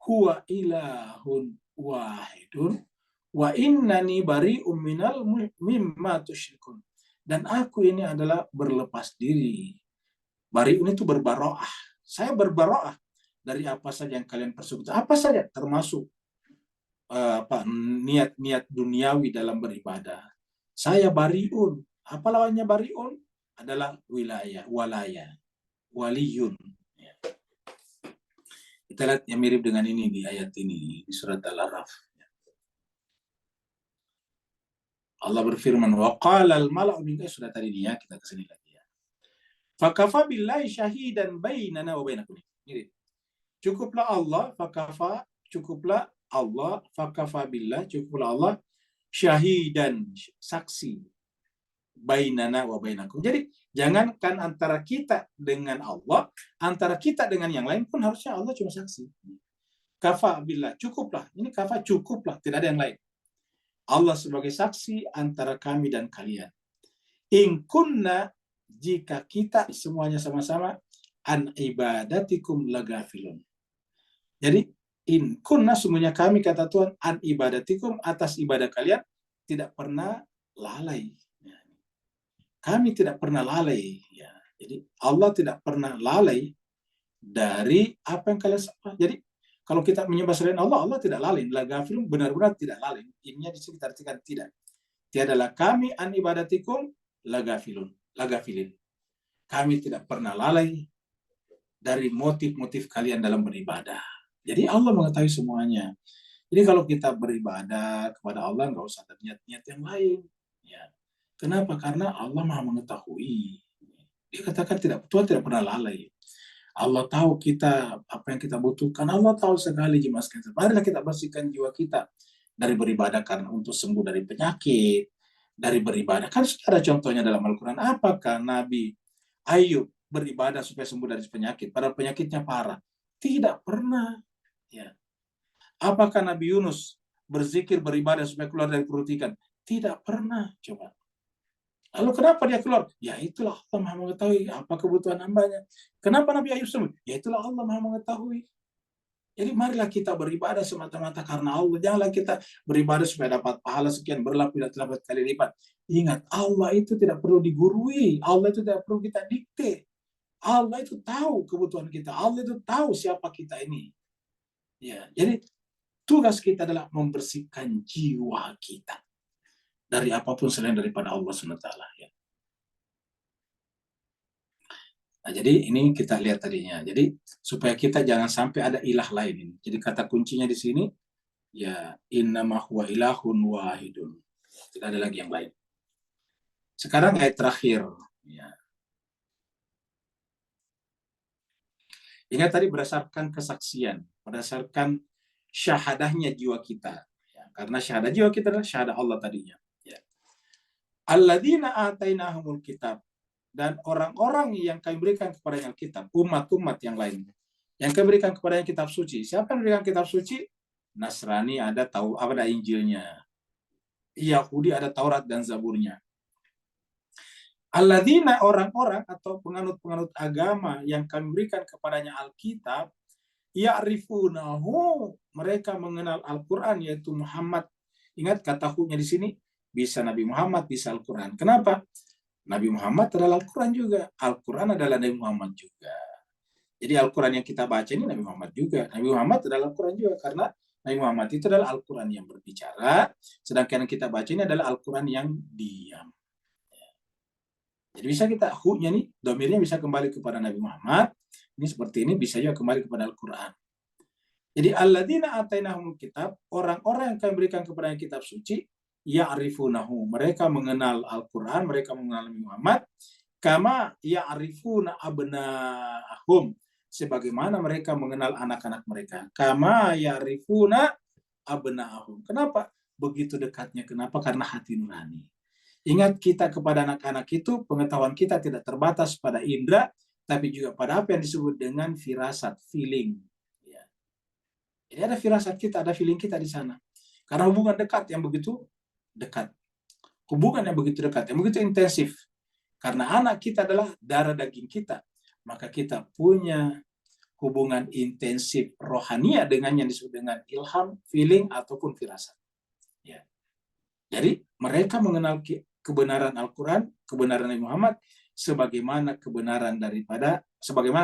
huwa ilahun wahidun wa innani bari'um minal mimma tusyrikun. Dan aku ini adalah berlepas diri. Bari'un itu berbaroah. Saya berbaroah dari apa saja yang kalian persekutukan. Apa saja, termasuk niat-niat duniawi dalam beribadah. Saya bari'un. Apa lawannya bari'un? Adalah wilayah, walaya, waliyun. Ya. Kita lihat yang mirip dengan ini di ayat ini, di surat Al-A'raf. Allah berfirman, wa qala al-mala'u min, sudah tadi dia, kita kesini lagi ya. Fakafa billahi syahidan bainana wa bainakum. Mirip. Cukuplah Allah, cukuplah Allah, fakafa billah, cukuplah Allah, syahidan, saksi, bainana wa bainakum. Jadi jangankan antara kita dengan Allah, antara kita dengan yang lain pun harusnya Allah cuma saksi. Kafa billah, cukuplah. Ini kafa, cukuplah, tidak ada yang lain. Allah sebagai saksi antara kami dan kalian. In kunna, jika kita semuanya sama-sama, an ibadatikum lagafilun. Jadi in kunna, sungguhnya kami, kata Tuhan, an ibadatikum, atas ibadah kalian tidak pernah lalai. Kami tidak pernah lalai. Ya. Jadi Allah tidak pernah lalai dari apa yang kalian sembah. Jadi kalau kita menyembah selain Allah, Allah tidak lalai. Lagafilun, benar-benar tidak lalai. Ininya di sini kita artikan tidak. Tiadalah kami an ibadatikum lagafilun, lagafilin. Kami tidak pernah lalai dari motif-motif kalian dalam beribadah. Jadi Allah mengetahui semuanya. Jadi kalau kita beribadah kepada Allah, nggak usah ada niat-niat yang lain. Ya. Kenapa? Karena Allah maha mengetahui. Dia katakan Tuhan tidak pernah lalai. Allah tahu kita, apa yang kita butuhkan. Allah tahu sekali jemaah sekalian. Marilah kita bersihkan jiwa kita dari beribadah karena untuk sembuh dari penyakit, dari beribadah. Kan sudah ada contohnya dalam Al-Quran. Apakah Nabi Ayub beribadah supaya sembuh dari penyakit, padahal penyakitnya parah? Tidak pernah. Ya. Apakah Nabi Yunus berzikir, beribadah supaya keluar dari perut ikan? Tidak pernah. Coba. Lalu kenapa dia keluar? Ya itulah Allah Maha mengetahui apa kebutuhan hambanya. Kenapa Nabi Ayub sembuh? Ya itulah Allah Maha mengetahui. Jadi marilah kita beribadah semata-mata karena Allah. Janganlah kita beribadah supaya dapat pahala sekian berlapis-lapis kali lipat. Ingat, Allah itu tidak perlu digurui. Allah itu tidak perlu kita dikte. Allah itu tahu kebutuhan kita. Allah itu tahu siapa kita ini. Ya, jadi tugas kita adalah membersihkan jiwa kita dari apapun selain daripada Allah SWT. Ya. Nah, jadi ini kita lihat tadinya. Jadi supaya kita jangan sampai ada ilah lain ini. Jadi kata kuncinya di sini ya innama huwa ilahun wahidun. Tidak ada lagi yang lain. Sekarang ayat terakhir. Ya. Ingat tadi berdasarkan kesaksian, berdasarkan syahadahnya jiwa kita. Ya, karena syahadah jiwa kita adalah syahadah Allah tadinya. Ya. Alladzina atainahumul kitab. Dan orang-orang yang kami berikan kepadanya kitab, umat-umat yang lain, yang kami berikan kepadanya kitab suci. Siapa yang berikan kitab suci? Nasrani ada Injilnya. Yahudi ada Taurat dan Zaburnya. Alladzina orang-orang atau penganut-penganut agama yang kami berikan kepadanya Alkitab, ya'rifunahu, mereka mengenal Al-Quran, yaitu Muhammad. Ingat kata hu-nya di sini, bisa Nabi Muhammad, bisa Al-Quran. Kenapa? Nabi Muhammad adalah Al-Quran juga. Al-Quran adalah Nabi Muhammad juga. Jadi Al-Quran yang kita baca ini Nabi Muhammad juga. Nabi Muhammad adalah Al-Quran juga. Karena Nabi Muhammad itu adalah Al-Quran yang berbicara. Sedangkan yang kita baca ini adalah Al-Quran yang diam. Jadi bisa kita, hu-nya nih, domirnya bisa kembali kepada Nabi Muhammad. Ini seperti ini, bisa juga kembali kepada Al-Quran. Jadi alladzina atainahumul kitab, orang-orang yang kami berikan kepada kitab suci, ya'rifunahu, mereka mengenal Al-Quran, mereka mengenal Nabi Muhammad, kama ya'rifuna abna'ahum, sebagaimana mereka mengenal anak-anak mereka. Kama ya'rifuna abna'ahum. Kenapa? Begitu dekatnya. Kenapa? Karena hati nurani. Ingat, kita kepada anak-anak itu, pengetahuan kita tidak terbatas pada indera, tapi juga pada apa yang disebut dengan firasat, feeling. Ya. Jadi ada firasat kita, ada feeling kita di sana. Karena hubungan dekat yang begitu dekat. Hubungan yang begitu dekat, yang begitu intensif. Karena anak kita adalah darah daging kita, maka kita punya hubungan intensif rohania dengan yang disebut dengan ilham, feeling, ataupun firasat. Ya. Jadi mereka mengenal kebenaran Al-Quran, kebenaran Nabi Muhammad, sebagaimana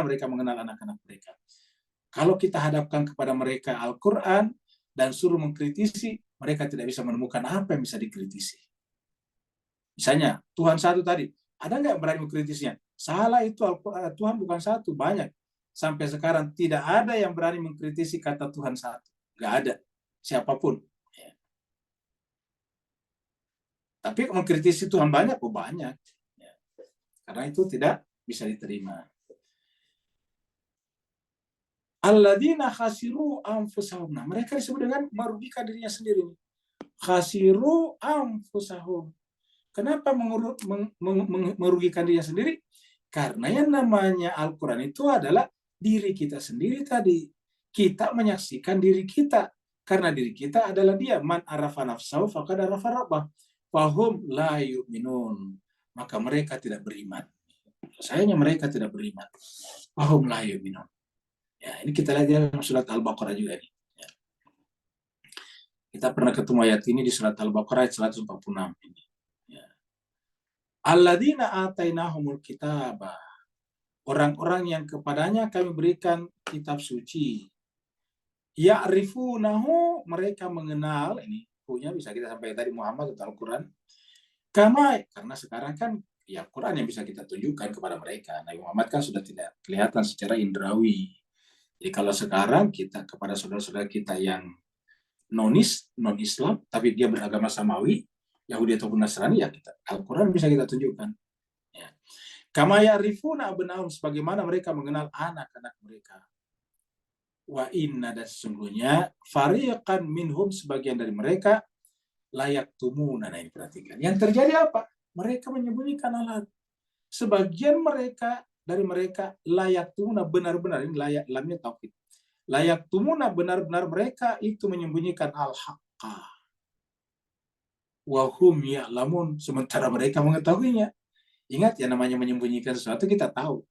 mereka mengenal anak-anak mereka. Kalau kita hadapkan kepada mereka Al-Quran dan suruh mengkritisi, mereka tidak bisa menemukan apa yang bisa dikritisi. Misalnya, Tuhan satu tadi, ada nggak berani mengkritisnya? Salah itu, Tuhan bukan satu, banyak. Sampai sekarang tidak ada yang berani mengkritisi kata Tuhan satu. Nggak ada, siapapun. Ya. Tapi mengkritisi Tuhan banyak, banyak. Ya. Karena itu tidak bisa diterima. Alladzina khasiru anfusahum. Nah, mereka disebut dengan merugikan dirinya sendiri. Khasiru anfusahum. Kenapa merugikan dirinya sendiri? Karena yang namanya Al-Quran itu adalah diri kita sendiri tadi. Kita menyaksikan diri kita. Karena diri kita adalah dia. Man arafa nafsahu faqad arafa rabbah. Fahum la yu'minun. Maka mereka tidak beriman. Sayangnya mereka tidak beriman. Fahum la yu'minun. Ya, ini kita lihat dalam surat Al-Baqarah juga nih. Ya. Kita pernah ketemu ayat ini di surat Al-Baqarah ayat 146 ini. Ya. Alladzina atainahumul kitabah. Orang-orang yang kepadanya kami berikan kitab suci. Ya'rifunahu, mereka mengenal, ini punya bisa kita sampai tadi Muhammad atau Al-Quran. Karena sekarang kan ya Quran yang bisa kita tunjukkan kepada mereka. Nabi Muhammad kan sudah tidak kelihatan secara indrawi. Jadi kalau sekarang kita kepada saudara-saudara kita yang non-Islam, tapi dia beragama Samawi, Yahudi ataupun Nasrani, ya kita Al-Quran bisa kita tunjukkan. Ya. Kama ya'rifuna abna'ahum, sebagaimana mereka mengenal anak-anak mereka. Wa inna, dan sesungguhnya fariqan minhum, sebagian dari mereka, layak tumuna. Nah, ini perhatikan. Yang terjadi apa? Mereka menyembunyikan alat. Sebagian dari mereka layak tumuna, benar-benar, ini layak, lamnya taukid. Layak tumuna, benar-benar mereka itu menyembunyikan al-haqqa. Wahum ya'lamun, sementara mereka mengetahuinya. Ingat ya, namanya menyembunyikan sesuatu kita tahu.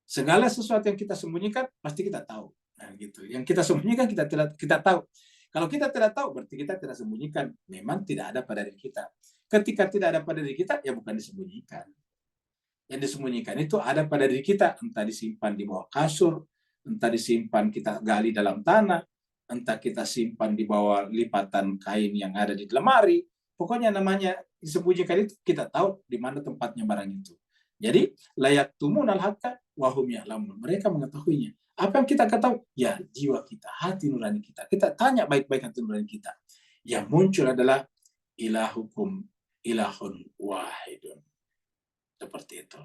Segala sesuatu yang kita sembunyikan pasti kita tahu. Nah, gitu. Yang kita sembunyikan kita tahu. Kalau kita tidak tahu berarti kita tidak sembunyikan. Memang tidak ada pada diri kita. Ketika tidak ada pada diri kita, ya bukan disembunyikan. Yang disembunyikan itu ada pada diri kita, entah disimpan di bawah kasur, entah disimpan kita gali dalam tanah, entah kita simpan di bawah lipatan kain yang ada di lemari. Pokoknya namanya disembunyikan itu kita tahu di mana tempatnya barang itu. Jadi layak tumun al-haqqa wahum ya'lamun. Mereka mengetahuinya. Apa yang kita ketahui? Ya jiwa kita, hati nurani kita. Kita tanya baik-baik hati nurani kita. Yang muncul adalah ilahukum ilahun wahidun. Seperti itu.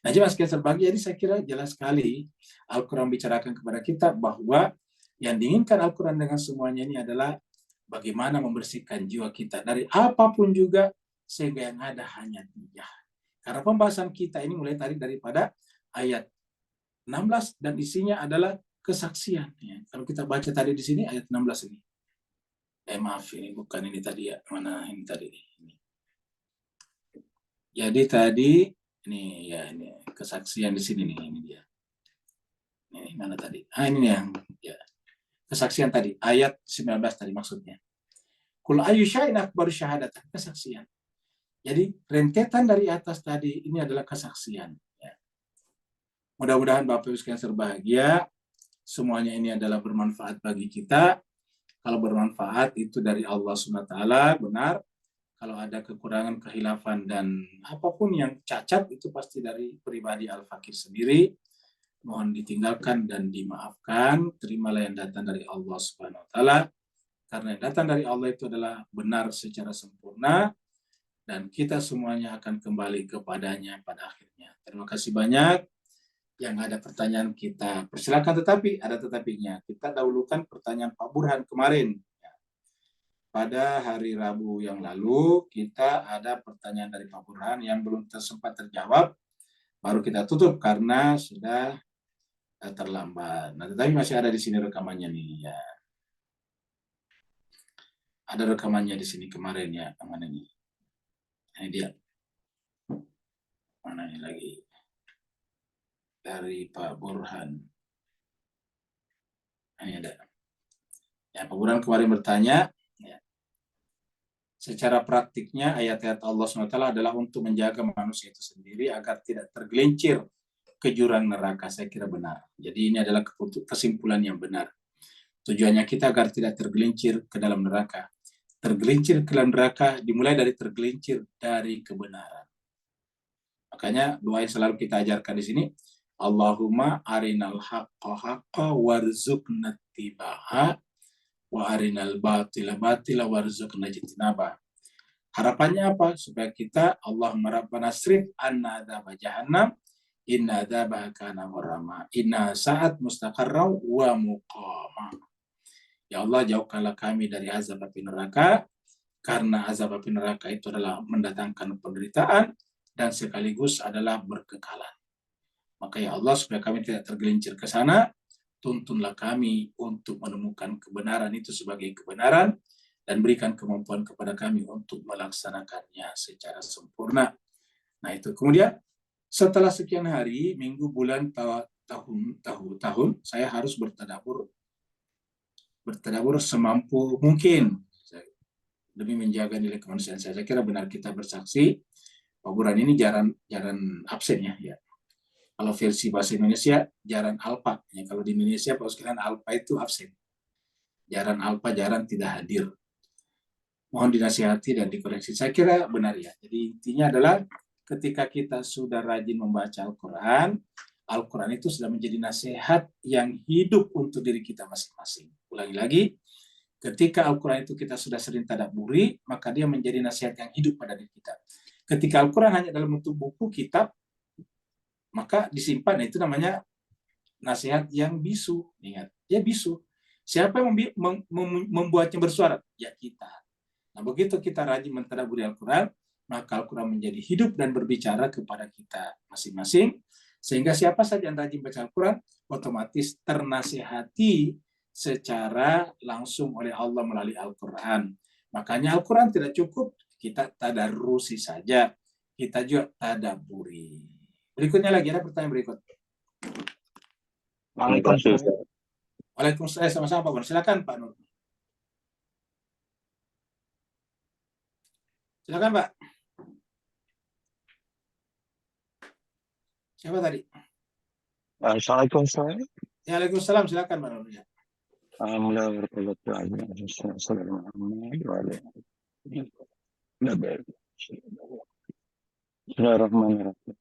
Nah, jemaah sekalian terbagi, jadi saya kira jelas sekali Al-Quran bicarakan kepada kita bahwa yang diinginkan Al-Quran dengan semuanya ini adalah bagaimana membersihkan jiwa kita dari apapun juga, sehingga yang ada hanya Dia. Karena pembahasan kita ini mulai daripada ayat 16 dan isinya adalah kesaksian. Ya. Kalau kita baca tadi di sini ayat 16 ini. Maaf, ini bukan ini tadi ya. Mana ini tadi? Ini. Jadi tadi ini ya, ini kesaksian di sini nih, ini dia. Ini mana tadi? Ini yang ya. Kesaksian tadi, ayat 19 tadi maksudnya. Kul ayu syai'in akbaru syahadatan, kesaksian. Jadi rentetan dari atas tadi ini adalah kesaksian. Ya. Mudah-mudahan Bapak Ibu sekalian berbahagia. Semuanya ini adalah bermanfaat bagi kita. Kalau bermanfaat itu dari Allah SWT, benar. Kalau ada kekurangan, kehilafan, dan apapun yang cacat, itu pasti dari pribadi Al-Fakir sendiri. Mohon ditinggalkan dan dimaafkan. Terimalah yang datang dari Allah SWT. Karena yang datang dari Allah itu adalah benar secara sempurna. Dan kita semuanya akan kembali kepadanya pada akhirnya. Terima kasih banyak. Yang ada pertanyaan kita persilakan, tetapi ada tetapinya. Kita dahulukan pertanyaan Pak Burhan kemarin. Pada hari Rabu yang lalu, kita ada pertanyaan dari Pak Burhan yang belum sempat terjawab. Baru kita tutup karena sudah terlambat. Nah, tetapi masih ada di sini rekamannya nih. Ya. Ada rekamannya di sini kemarin ya. Mana ini? Ini dia. Mana ini lagi? Dari Pak Burhan. Ini ada. Ya, Pak Burhan kemarin bertanya, ya, secara praktiknya ayat-ayat Allah SWT adalah untuk menjaga manusia itu sendiri agar tidak tergelincir ke jurang neraka. Saya kira benar. Jadi ini adalah kesimpulan yang benar. Tujuannya kita agar tidak tergelincir ke dalam neraka. Tergelincir ke dalam neraka dimulai dari tergelincir dari kebenaran. Makanya doa yang selalu kita ajarkan di sini, Allahumma arinal haqqa haqqa warzuqna ittiba'a wa arinal batila batila warzuqna ijtinaba. Harapannya apa? Supaya kita Allahumma rabbana srif anna adzaba jahannam inna adzabaha kana gharama inna sa'at mustaqarra wa muqama. Ya Allah, jauhkanlah kami dari azab api neraka, karena azab api neraka itu adalah mendatangkan penderitaan dan sekaligus adalah berkekalan. Maka ya Allah, supaya kami tidak tergelincir ke sana, tuntunlah kami untuk menemukan kebenaran itu sebagai kebenaran dan berikan kemampuan kepada kami untuk melaksanakannya secara sempurna. Nah itu. Kemudian setelah sekian hari, minggu, bulan, tahun, saya harus bertadabbur semampu mungkin demi menjaga nilai kemanusiaan saya. Saya kira benar kita bersaksi, Pak Burhan ini jarang absen ya. Kalau versi bahasa Indonesia, jarang alpa. Ya, kalau di Indonesia, Pak sekalian, alpa itu absen. Jarang alpa, jarang tidak hadir. Mohon dinasihati dan dikoreksi. Saya kira benar ya. Jadi intinya adalah ketika kita sudah rajin membaca Al-Quran, Al-Quran itu sudah menjadi nasihat yang hidup untuk diri kita masing-masing. Ulangi lagi, ketika Al-Quran itu kita sudah sering tadabburi, maka dia menjadi nasihat yang hidup pada diri kita. Ketika Al-Quran hanya dalam bentuk buku, kitab, maka disimpan, itu namanya nasihat yang bisu. Ingat, dia bisu. Siapa yang membuatnya bersuara? Ya kita. Nah, begitu kita rajin mentadabburi Al-Quran, maka Al-Quran menjadi hidup dan berbicara kepada kita masing-masing. Sehingga siapa saja yang rajin baca Al-Quran, otomatis ternasihati secara langsung oleh Allah melalui Al-Quran. Makanya Al-Quran tidak cukup kita tadarusi saja, kita juga tadabburi. Berikutnya lagi, ada pertanyaan berikut. Waalaikumsalam. Waalaikumsalam, sama-sama Pak Nur. Silakan Pak Nur. Silakan Pak. Siapa tadi? Assalamualaikum. Ya, Waalaikumsalam, silakan Pak Nur. Ya. Alhamdulillah warahmatullahi wabarakatuh. Bismillahirrahmanirrahim.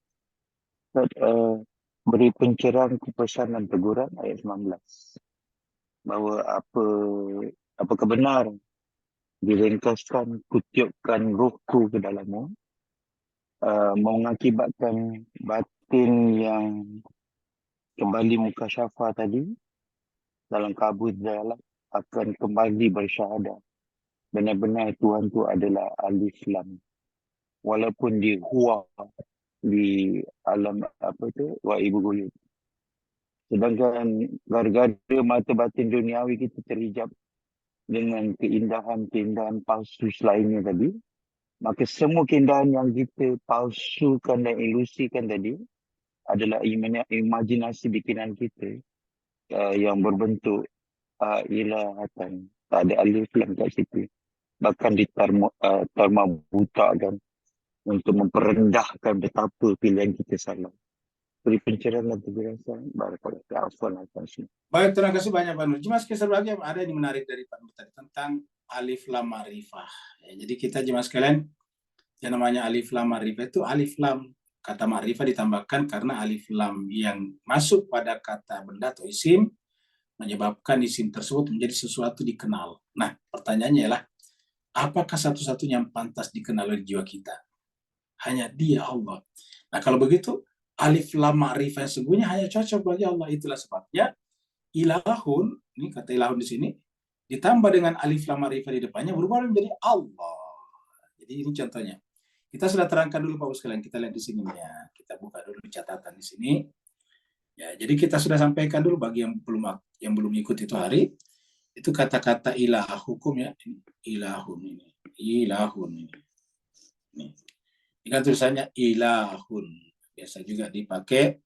Beri pencerahan kepesan dan teguran ayat 19. Bahawa apakah benar diringkaskan kutiupkan ruhku ke dalammu, mengakibatkan batin yang kembali mukasyafah tadi dalam kabut dalam akan kembali bersyahadah benar-benar Tuhan tu adalah alif lam, walaupun di huwa di alam wa ibu guyub. Sedangkan gara-gara mata batin duniawi kita terhijab dengan keindahan-keindahan palsu lainnya tadi, maka semua keindahan yang kita palsukan dan ilusikan tadi adalah imajinasi bikinan kita yang berbentuk ilahatan. Tak ada alif lam kat situ. Bahkan ditermabutakan untuk memperendahkan betapa pilihan kita salah. Beri pencerahan dan teguran saya. Baik, terima kasih banyak Pak Nur. Cuma sekali lagi ada yang menarik dari Pak Nur tadi tentang alif lam ma'rifah. Ya, jadi kita jemaah sekalian, yang namanya alif lam ma'rifah itu alif lam. Kata ma'rifah ditambahkan karena alif lam yang masuk pada kata benda atau isim menyebabkan isim tersebut menjadi sesuatu dikenal. Nah, pertanyaannya ialah, apakah satu-satunya yang pantas dikenal oleh jiwa kita? Hanya Dia, Allah. Nah, kalau begitu, alif lam ma'rifah yang sesungguhnya hanya cocok bagi Allah. Itulah sebabnya ilahun, ini kata ilahun di sini, ditambah dengan alif lam ma'rifah di depannya berubah menjadi Allah. Jadi ini contohnya. Kita sudah terangkan dulu Bapak sekalian, kita lihat di sini ya. Kita buka dulu catatan di sini. Ya, jadi kita sudah sampaikan dulu bagi yang belum ikut itu hari, itu kata-kata ilah hukum ya, ilahun ini, ilahun ini. Ini kan tulisannya ilahun. Biasa juga dipakai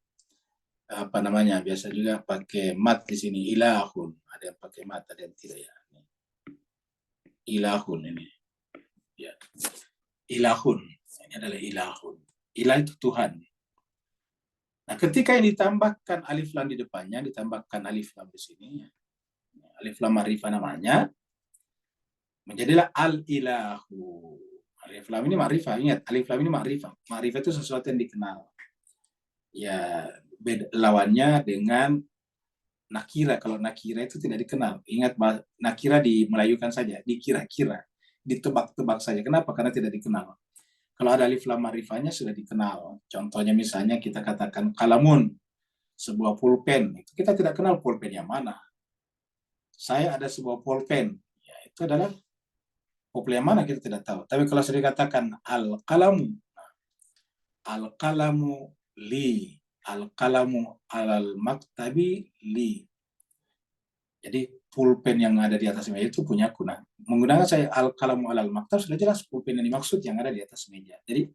biasa juga pakai mat di sini, ilahun. Ada yang pakai mat, ada yang tidak ya. Ilahun ini. Ya. Ilahun. Ini adalah ilahun. Ilah itu Tuhan. Nah, ketika yang ditambahkan alif lam di depannya, ditambahkan alif lam di sini, alif lam ma'rifah namanya, menjadilah al-ilahu. Alif lam ini ma'rifah, ingat, alif lam ini ma'rifah. Ma'rifah itu sesuatu yang dikenal. Ya, lawannya dengan nakira. Kalau nakira itu tidak dikenal. Ingat, nakira di Melayukan saja, dikira-kira, ditebak-tebak saja. Kenapa? Karena tidak dikenal. Kalau ada alif lam ma'rifahnya sudah dikenal. Contohnya misalnya kita katakan kalamun, sebuah pulpen. Itu kita tidak kenal pulpen yang mana. Saya ada sebuah pulpen. Ya, itu adalah pulpen yang mana kita tidak tahu. Tapi kalau sudah dikatakan al-qalamu, al-qalamu li, al-qalamu alal maktabi li. Jadi pulpen yang ada di atas meja itu punya aku. Nah, menggunakan saya al-qalamu alal maktab sudah jelas pulpen yang dimaksud yang ada di atas meja. Jadi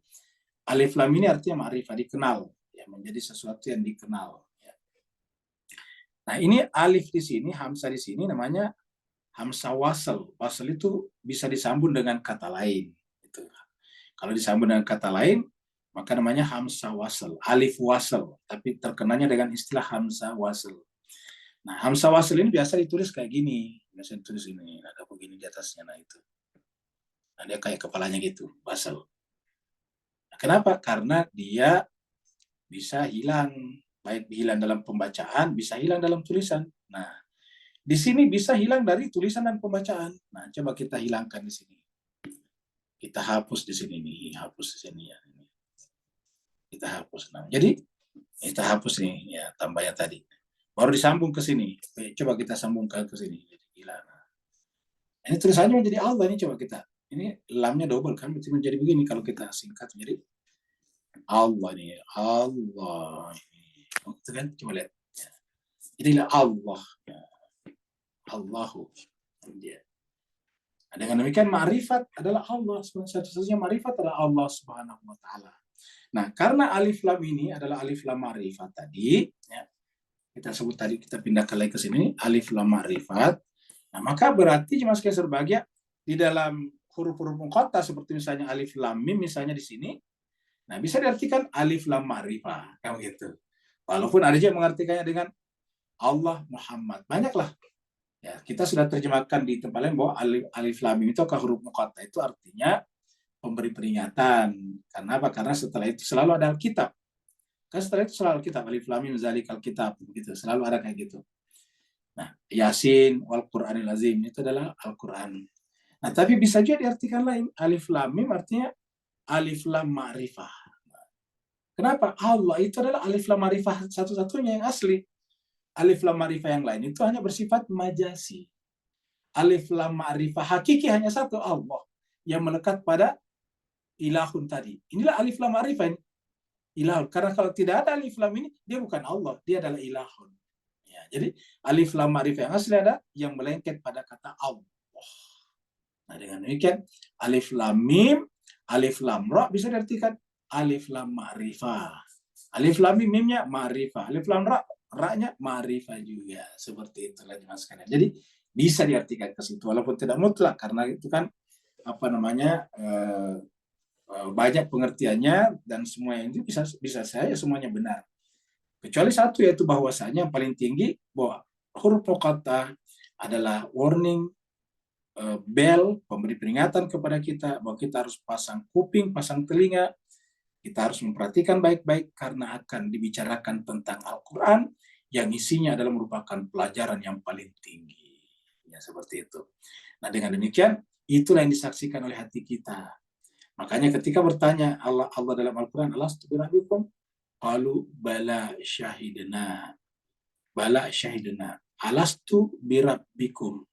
alif lam ini artinya ma'rifah, dikenal, ya, menjadi sesuatu yang dikenal. Ya. Nah, ini alif di sini, hamzah di sini namanya hamzah wasl. Wasl itu bisa disambung dengan kata lain. Itu. Kalau disambung dengan kata lain, maka namanya hamzah wasl, alif wasl. Tapi terkenalnya dengan istilah hamzah wasl. Nah, hamzah wasl ini biasa ditulis kayak gini. Biasa ditulis ini, ada begini di atasnya, nah itu. Nah, dia kayak kepalanya gitu, wasl. Nah, kenapa? Karena dia bisa hilang, baik hilang dalam pembacaan, bisa hilang dalam tulisan. Nah, di sini bisa hilang dari tulisan dan pembacaan. Nah, coba kita hilangkan di sini. Kita hapus di sini nih, hapus di sini ya. Kita hapus. Nah, jadi kita hapus nih, ya tambahnya tadi. Baru disambung ke sini. Coba kita sambungkan ke sini. Jadi gila. Nah, ini tulisannya menjadi Allah ini, coba kita Ini lamnya double kan, berarti menjadi begini kalau kita singkat menjadi Allah nih, Allah. Itu kan, coba lihat. Jadilah Allah. Allahu. Dia. Dengan demikian ma'rifat adalah Allah. Satu-satunya ma'rifat adalah Allah Subhanahu wa taala. Nah, karena alif lam ini adalah alif lam ma'rifat tadi, ya, kita sebut tadi, kita pindahkan lagi ke sini, alif lam ma'rifat. Nah, maka berarti jemaah sekalian berbahagia, di dalam huruf-huruf muqatta seperti misalnya alif lam mim misalnya di sini, nah bisa diartikan alif lam ma'rifah, kayak gitu. Walaupun ada yang mengartikannya dengan Allah Muhammad, banyaklah. Ya, kita sudah terjemahkan di tempat lain bahwa alif lam mim itu huruf muqatta itu artinya pemberi peringatan. Karena apa? Karena setelah itu selalu ada Alkitab. Kan setelah itu selalu Alkitab, alif lam mim zalikal kitab, begitu. Selalu ada kayak gitu. Nah, Yasin wal Qur'anil azim itu adalah Al-Qur'an. Nah, tapi bisa juga diartikan lain. Alif lam mim artinya alif lam ma'rifah. Kenapa? Allah itu adalah alif lam ma'rifah satu-satunya yang asli. Alif lam ma'rifah yang lain itu hanya bersifat majasi. Alif lam ma'rifah hakiki hanya satu, Allah, yang melekat pada ilahun tadi. Inilah alif lam ma'rifah ini. Ilahun. Karena kalau tidak ada alif lam ini, dia bukan Allah, dia adalah ilahun. Ya, jadi alif lam ma'rifah yang asli ada yang melengket pada kata Allah. Nah, dengan demikian alif lam mim, alif lam ra bisa diartikan alif lam ma'rifah. Alif lam mim, mimnya ma'rifah. Alif lam ra, ra-nya ma'rifah juga. Seperti itulah jemaah sekalian. Jadi bisa diartikan ke situ walaupun tidak mutlak, karena itu kan banyak pengertiannya dan semua yang itu bisa saya semuanya benar. Kecuali satu, yaitu bahwasanya yang paling tinggi bahwa huruf muqatta adalah warning bell, pemberi peringatan kepada kita bahwa kita harus pasang kuping, pasang telinga, kita harus memperhatikan baik-baik karena akan dibicarakan tentang Al-Quran yang isinya adalah merupakan pelajaran yang paling tinggi. Ya, seperti itu. Nah, dengan demikian itulah yang disaksikan oleh hati kita. Makanya ketika bertanya Allah dalam Al-Quran, alastu birabbikum, qalu bala syahidna. Bala syahidna. Alastu birabbikum.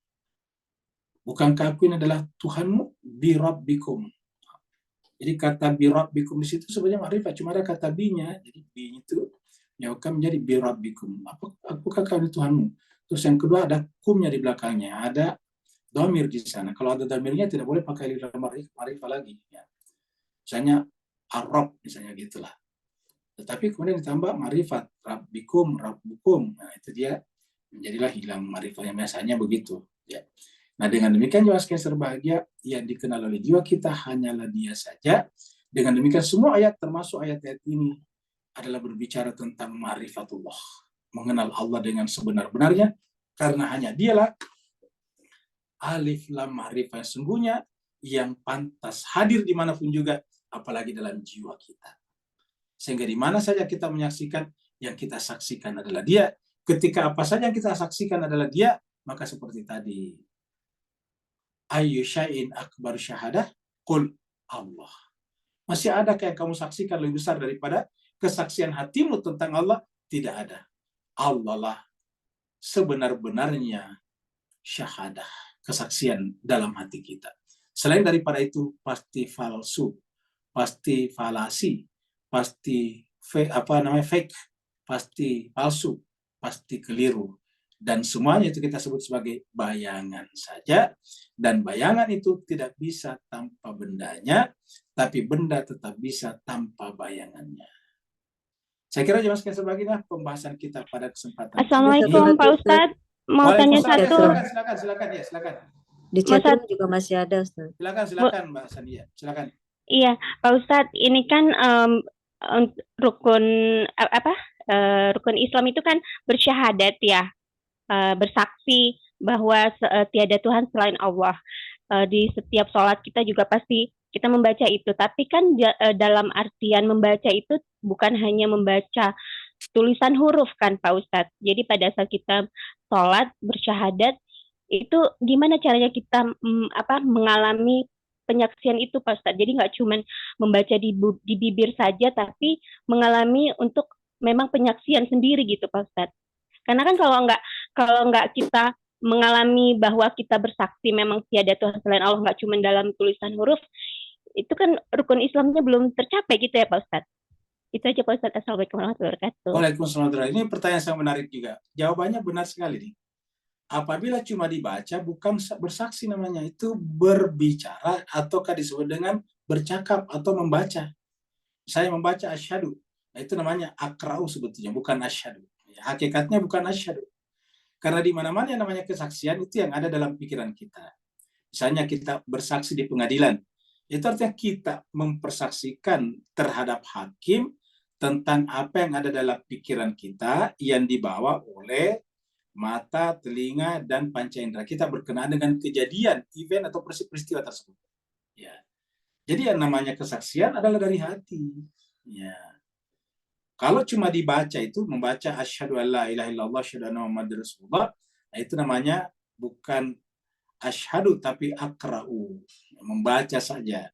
Bukankah aku ini adalah Tuhanmu? Birabbikum. Jadi kata birabbikum di situ sebenarnya ma'rifat, cuma ada kata bi-nya. Jadi bi itu akan menjadi birabbikum. Apakah kau ini Tuhanmu? Terus yang kedua ada kumnya di belakangnya, ada dhamir di sana. Kalau ada dhamirnya tidak boleh pakai alif lam ma'rifah lagi. Ya. Misalnya Arab, misalnya gitulah. Tetapi kemudian ditambah ma'rifat, rabbikum, rabbukum. Nah, itu dia menjadilah hilang ma'rifah yang biasanya begitu. Ya. Nah, dengan demikian jemaah sekalian berbahagia, yang dikenal oleh jiwa kita hanyalah Dia saja. Dengan demikian semua ayat termasuk ayat-ayat ini adalah berbicara tentang ma'rifatullah, mengenal Allah dengan sebenar-benarnya, karena hanya Dialah alif lam ma'rifah sungguhnya yang pantas hadir dimanapun juga, apalagi dalam jiwa kita. Sehingga di mana saja kita menyaksikan, yang kita saksikan adalah Dia. Ketika apa saja yang kita saksikan adalah Dia, maka seperti tadi, ayyu syai'in akbar syahadah, qul Allah. Masih adakah yang kamu saksikan lebih besar daripada kesaksian hatimu tentang Allah? Tidak ada. Allah lah sebenar-benarnya syahadah, kesaksian dalam hati kita. Selain daripada itu pasti palsu, pasti falasi, pasti fake, pasti palsu, pasti keliru. Dan semuanya itu kita sebut sebagai bayangan saja. Dan bayangan itu tidak bisa tanpa bendanya, tapi benda tetap bisa tanpa bayangannya. Saya kira jemaah sekalian sebagainya pembahasan kita pada kesempatan Assalamualaikum ini. Pak Ustadz. Mau tanya satu. Silakan. Di chatroom juga masih ada, Ustaz. Silakan Mbak Sania. Silakan. Iya, Pak Ustadz, ini kan rukun rukun Islam itu kan bersyahadat ya, bersaksi bahwa tiada Tuhan selain Allah. Di setiap sholat kita juga pasti kita membaca itu. Tapi kan dalam artian membaca itu bukan hanya membaca tulisan huruf kan Pak Ustadz. Jadi pada saat kita sholat bersyahadat itu gimana caranya kita mengalami penyaksian itu Pak Ustadz. Jadi nggak cuma membaca di bibir saja, tapi mengalami untuk memang penyaksian sendiri gitu Pak Ustadz. Karena kan kalau nggak kita mengalami bahwa kita bersaksi memang tiada Tuhan selain Allah, nggak cuma dalam tulisan huruf, itu kan rukun Islamnya belum tercapai gitu ya Pak Ustadz. Itu aja Pak Ustadz. Assalamualaikum warahmatullahi wabarakatuh. Waalaikumsalam. Ini pertanyaan yang menarik juga. Jawabannya benar sekali nih. Apabila cuma dibaca, bukan bersaksi namanya, itu berbicara ataukah disebut dengan bercakap atau membaca. Saya membaca asyhadu, nah, itu namanya akra'u sebetulnya, bukan asyhadu. Hakikatnya bukan asyhadu. Karena di mana-mana yang namanya kesaksian itu yang ada dalam pikiran kita. Misalnya kita bersaksi di pengadilan, itu artinya kita mempersaksikan terhadap hakim tentang apa yang ada dalam pikiran kita yang dibawa oleh mata, telinga, dan panca indera kita berkenaan dengan kejadian, event, atau peristiwa tersebut. Ya. Jadi yang namanya kesaksian adalah dari hati. Ya. Kalau cuma dibaca itu, membaca asyhadu an la ilaha illallah asyhadu anna muhammadar rasulullah, nah itu namanya bukan asyhadu tapi akra'u, membaca saja.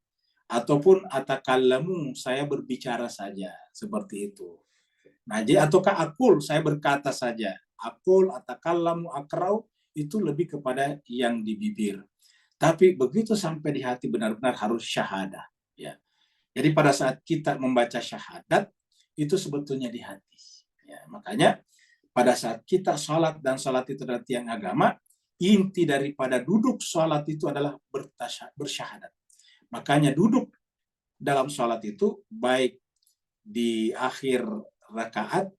Ataupun atakallamu, saya berbicara saja, seperti itu. Nah, jadi ataukah akul, saya berkata saja. Akul, atakallamu, akra'u, itu lebih kepada yang di bibir. Tapi begitu sampai di hati benar-benar harus syahadah. Ya. Jadi pada saat kita membaca syahadat, itu sebetulnya di hati. Ya, makanya pada saat kita sholat, dan sholat itu adalah tiang agama, inti daripada duduk sholat itu adalah bersyahadat. Makanya duduk dalam sholat itu, baik di akhir rakaat,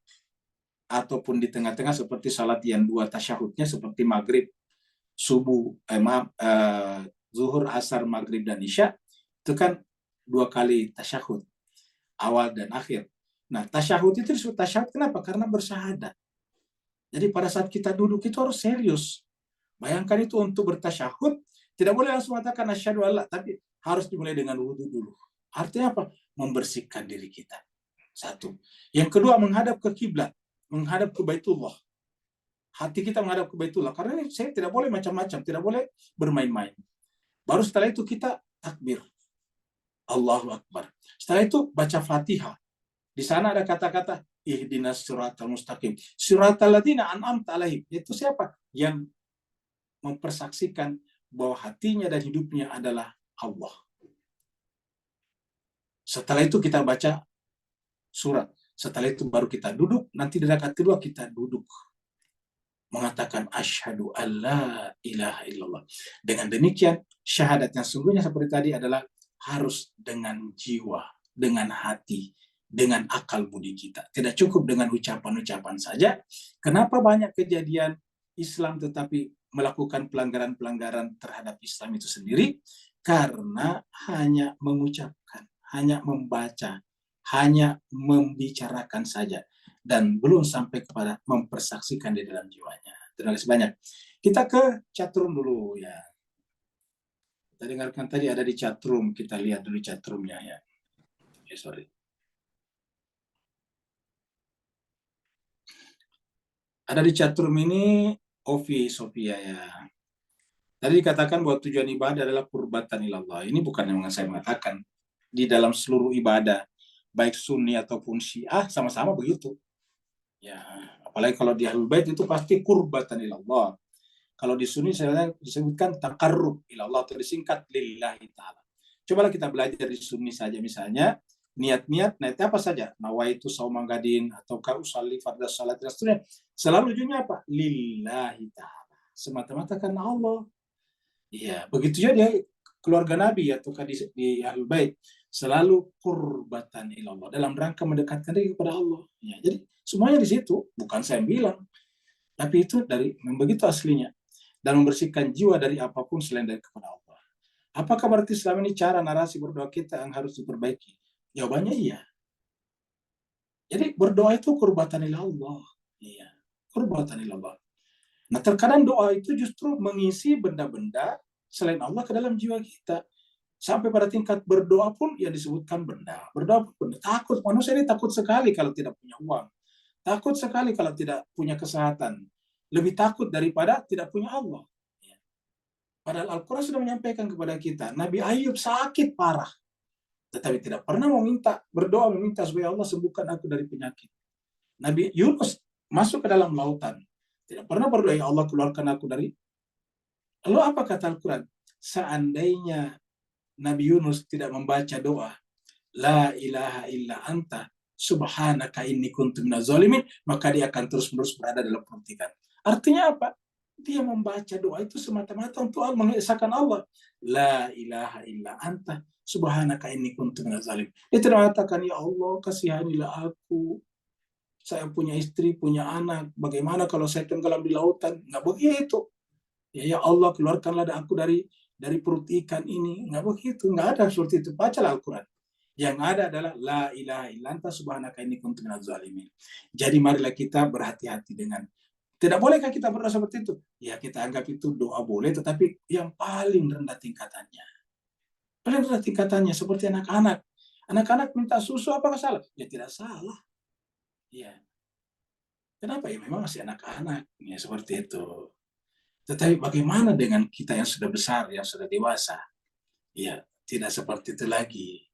ataupun di tengah-tengah seperti sholat yang 2 tasyahudnya, seperti maghrib, subuh, zuhur, asar, maghrib, dan isya, itu kan 2 kali tasyahud, awal dan akhir. Nah, tasyahud itu disebut tasyahud kenapa? Karena bersyahadat. Jadi pada saat kita duduk itu harus serius. Bayangkan itu untuk bertasyahud, tidak boleh langsung mengatakan asyhadu alla, tapi harus dimulai dengan wudu dulu. Artinya apa? Membersihkan diri kita. Satu. Yang kedua, menghadap ke kiblat, menghadap ke Baitullah. Hati kita menghadap ke Baitullah. Karena ini saya tidak boleh macam-macam, tidak boleh bermain-main. Baru setelah itu kita takbir. Allahu Akbar. Setelah itu baca Fatihah. Di sana ada kata-kata ihdinas siratal mustaqim. Siratal ladzina an'amta alaihim. Itu siapa? Yang mempersaksikan bahwa hatinya dan hidupnya adalah Allah. Setelah itu kita baca surat. Setelah itu baru kita duduk. Nanti di rakaat kedua kita duduk. Mengatakan asyhadu alla ilaha illallah. Dengan demikian, syahadat yang sungguhnya seperti tadi adalah harus dengan jiwa, dengan hati, dengan akal budi kita. Tidak cukup dengan ucapan-ucapan saja. Kenapa banyak kejadian Islam tetapi melakukan pelanggaran-pelanggaran terhadap Islam itu sendiri? Karena hanya mengucapkan, hanya membaca, hanya membicarakan saja, dan belum sampai kepada mempersaksikan di dalam jiwanya. Terima kasih banyak. Kita ke chatroom dulu ya. Kita dengarkan tadi ada di chatroom, kita lihat dulu chatroomnya ya. Sorry. Ada di chatroom ini Ovi Sofia ya. Tadi dikatakan bahwa tujuan ibadah adalah qurbatan ilallah. Ini bukan yang saya mengatakan. Di dalam seluruh ibadah, baik Sunni ataupun Syiah, sama-sama begitu. Ya, apalagi kalau di Ahlul Bait itu pasti qurbatan ilallah. Kalau di Sunni saya disebutkan taqarrub ilallah atau disingkat lillahi ta'ala. Cobalah kita belajar di Sunni saja misalnya. Niat-niat apa saja, nawaitu saumagadin ataukah usalli fardhu salat dan seterusnya, selalu ujungnya apa? Lillahi ta'ala, semata-mata karena Allah. Iya, begitu juga dia keluarga Nabi ataukah di Ahlul Bait, selalu qurbatan ilallah, dalam rangka mendekatkan diri kepada Allah. Ya, jadi semuanya di situ, bukan saya bilang, tapi itu dari begitu aslinya, dan membersihkan jiwa dari apapun selain dari kepada Allah. Apakah berarti selama ini cara narasi berdoa kita yang harus diperbaiki? Jawabannya iya. Jadi berdoa itu qurbatan ilallah. Iya, qurbatan ilallah. Nah, terkadang doa itu justru mengisi benda-benda selain Allah ke dalam jiwa kita. Sampai pada tingkat berdoa pun yang disebutkan benda. Berdoa pun benda. Takut. Manusia ini takut sekali kalau tidak punya uang. Takut sekali kalau tidak punya kesehatan. Lebih takut daripada tidak punya Allah. Padahal Al-Quran sudah menyampaikan kepada kita, Nabi Ayub sakit parah. Tetapi tidak pernah berdoa meminta supaya Allah sembuhkan aku dari penyakit. Nabi Yunus masuk ke dalam lautan. Tidak pernah berdoa, ya Allah keluarkan aku dari. Lalu apa kata Al-Quran? Seandainya Nabi Yunus tidak membaca doa, La ilaha illa anta, subhanaka inni kuntu minaz zalimin, maka dia akan terus-menerus berada dalam perhentikan. Artinya apa? Dia membaca doa itu semata-mata untuk mengesahkan Allah. La ilaha illa anta, subhanaka inni kuntu minaz zalimin. Dia tidak mengatakan, ya Allah kasihanilah aku. Saya punya istri, punya anak. Bagaimana kalau saya tenggelam di lautan? Nggak begitu. Ya Allah keluarkanlah aku dari perut ikan ini. Nggak begitu. Nggak ada seperti itu. Bacalah Al-Quran. Yang ada adalah la ilaha illa anta subhanaka inni kuntu minaz zalimin. Jadi marilah kita berhati-hati dengan. Tidak bolehkah kita berdoa seperti itu? Ya kita anggap itu doa boleh, tetapi yang paling rendah tingkatannya. Paling rendah tingkatannya seperti anak-anak. Anak-anak minta susu, apakah salah? Ya tidak salah. Ya. Kenapa? Ya memang masih anak-anak. Ya seperti itu. Tetapi bagaimana dengan kita yang sudah besar, yang sudah dewasa? Ya tidak seperti itu lagi.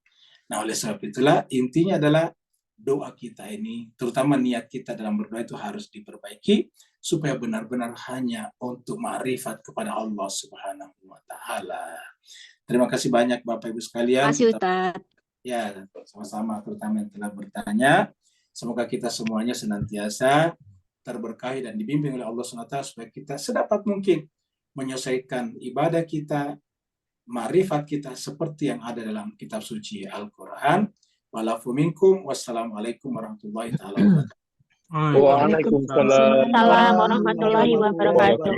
Nah, oleh sebab itulah intinya adalah doa kita ini, terutama niat kita dalam berdoa itu harus diperbaiki supaya benar-benar hanya untuk ma'rifat kepada Allah Subhanahu wa taala. Terima kasih banyak Bapak Ibu sekalian. Terima kasih Ustadz. Ya, sama-sama, terutama yang telah bertanya. Semoga kita semuanya senantiasa terberkahi dan dibimbing oleh Allah SWT supaya kita sedapat mungkin menyelesaikan ibadah kita, ma'rifat kita seperti yang ada dalam kitab suci Al-Quran. Walafu minkum, wassalamualaikum warahmatullahi wabarakatuh. Waalaikumsalam. Assalamualaikum warahmatullahi wabarakatuh.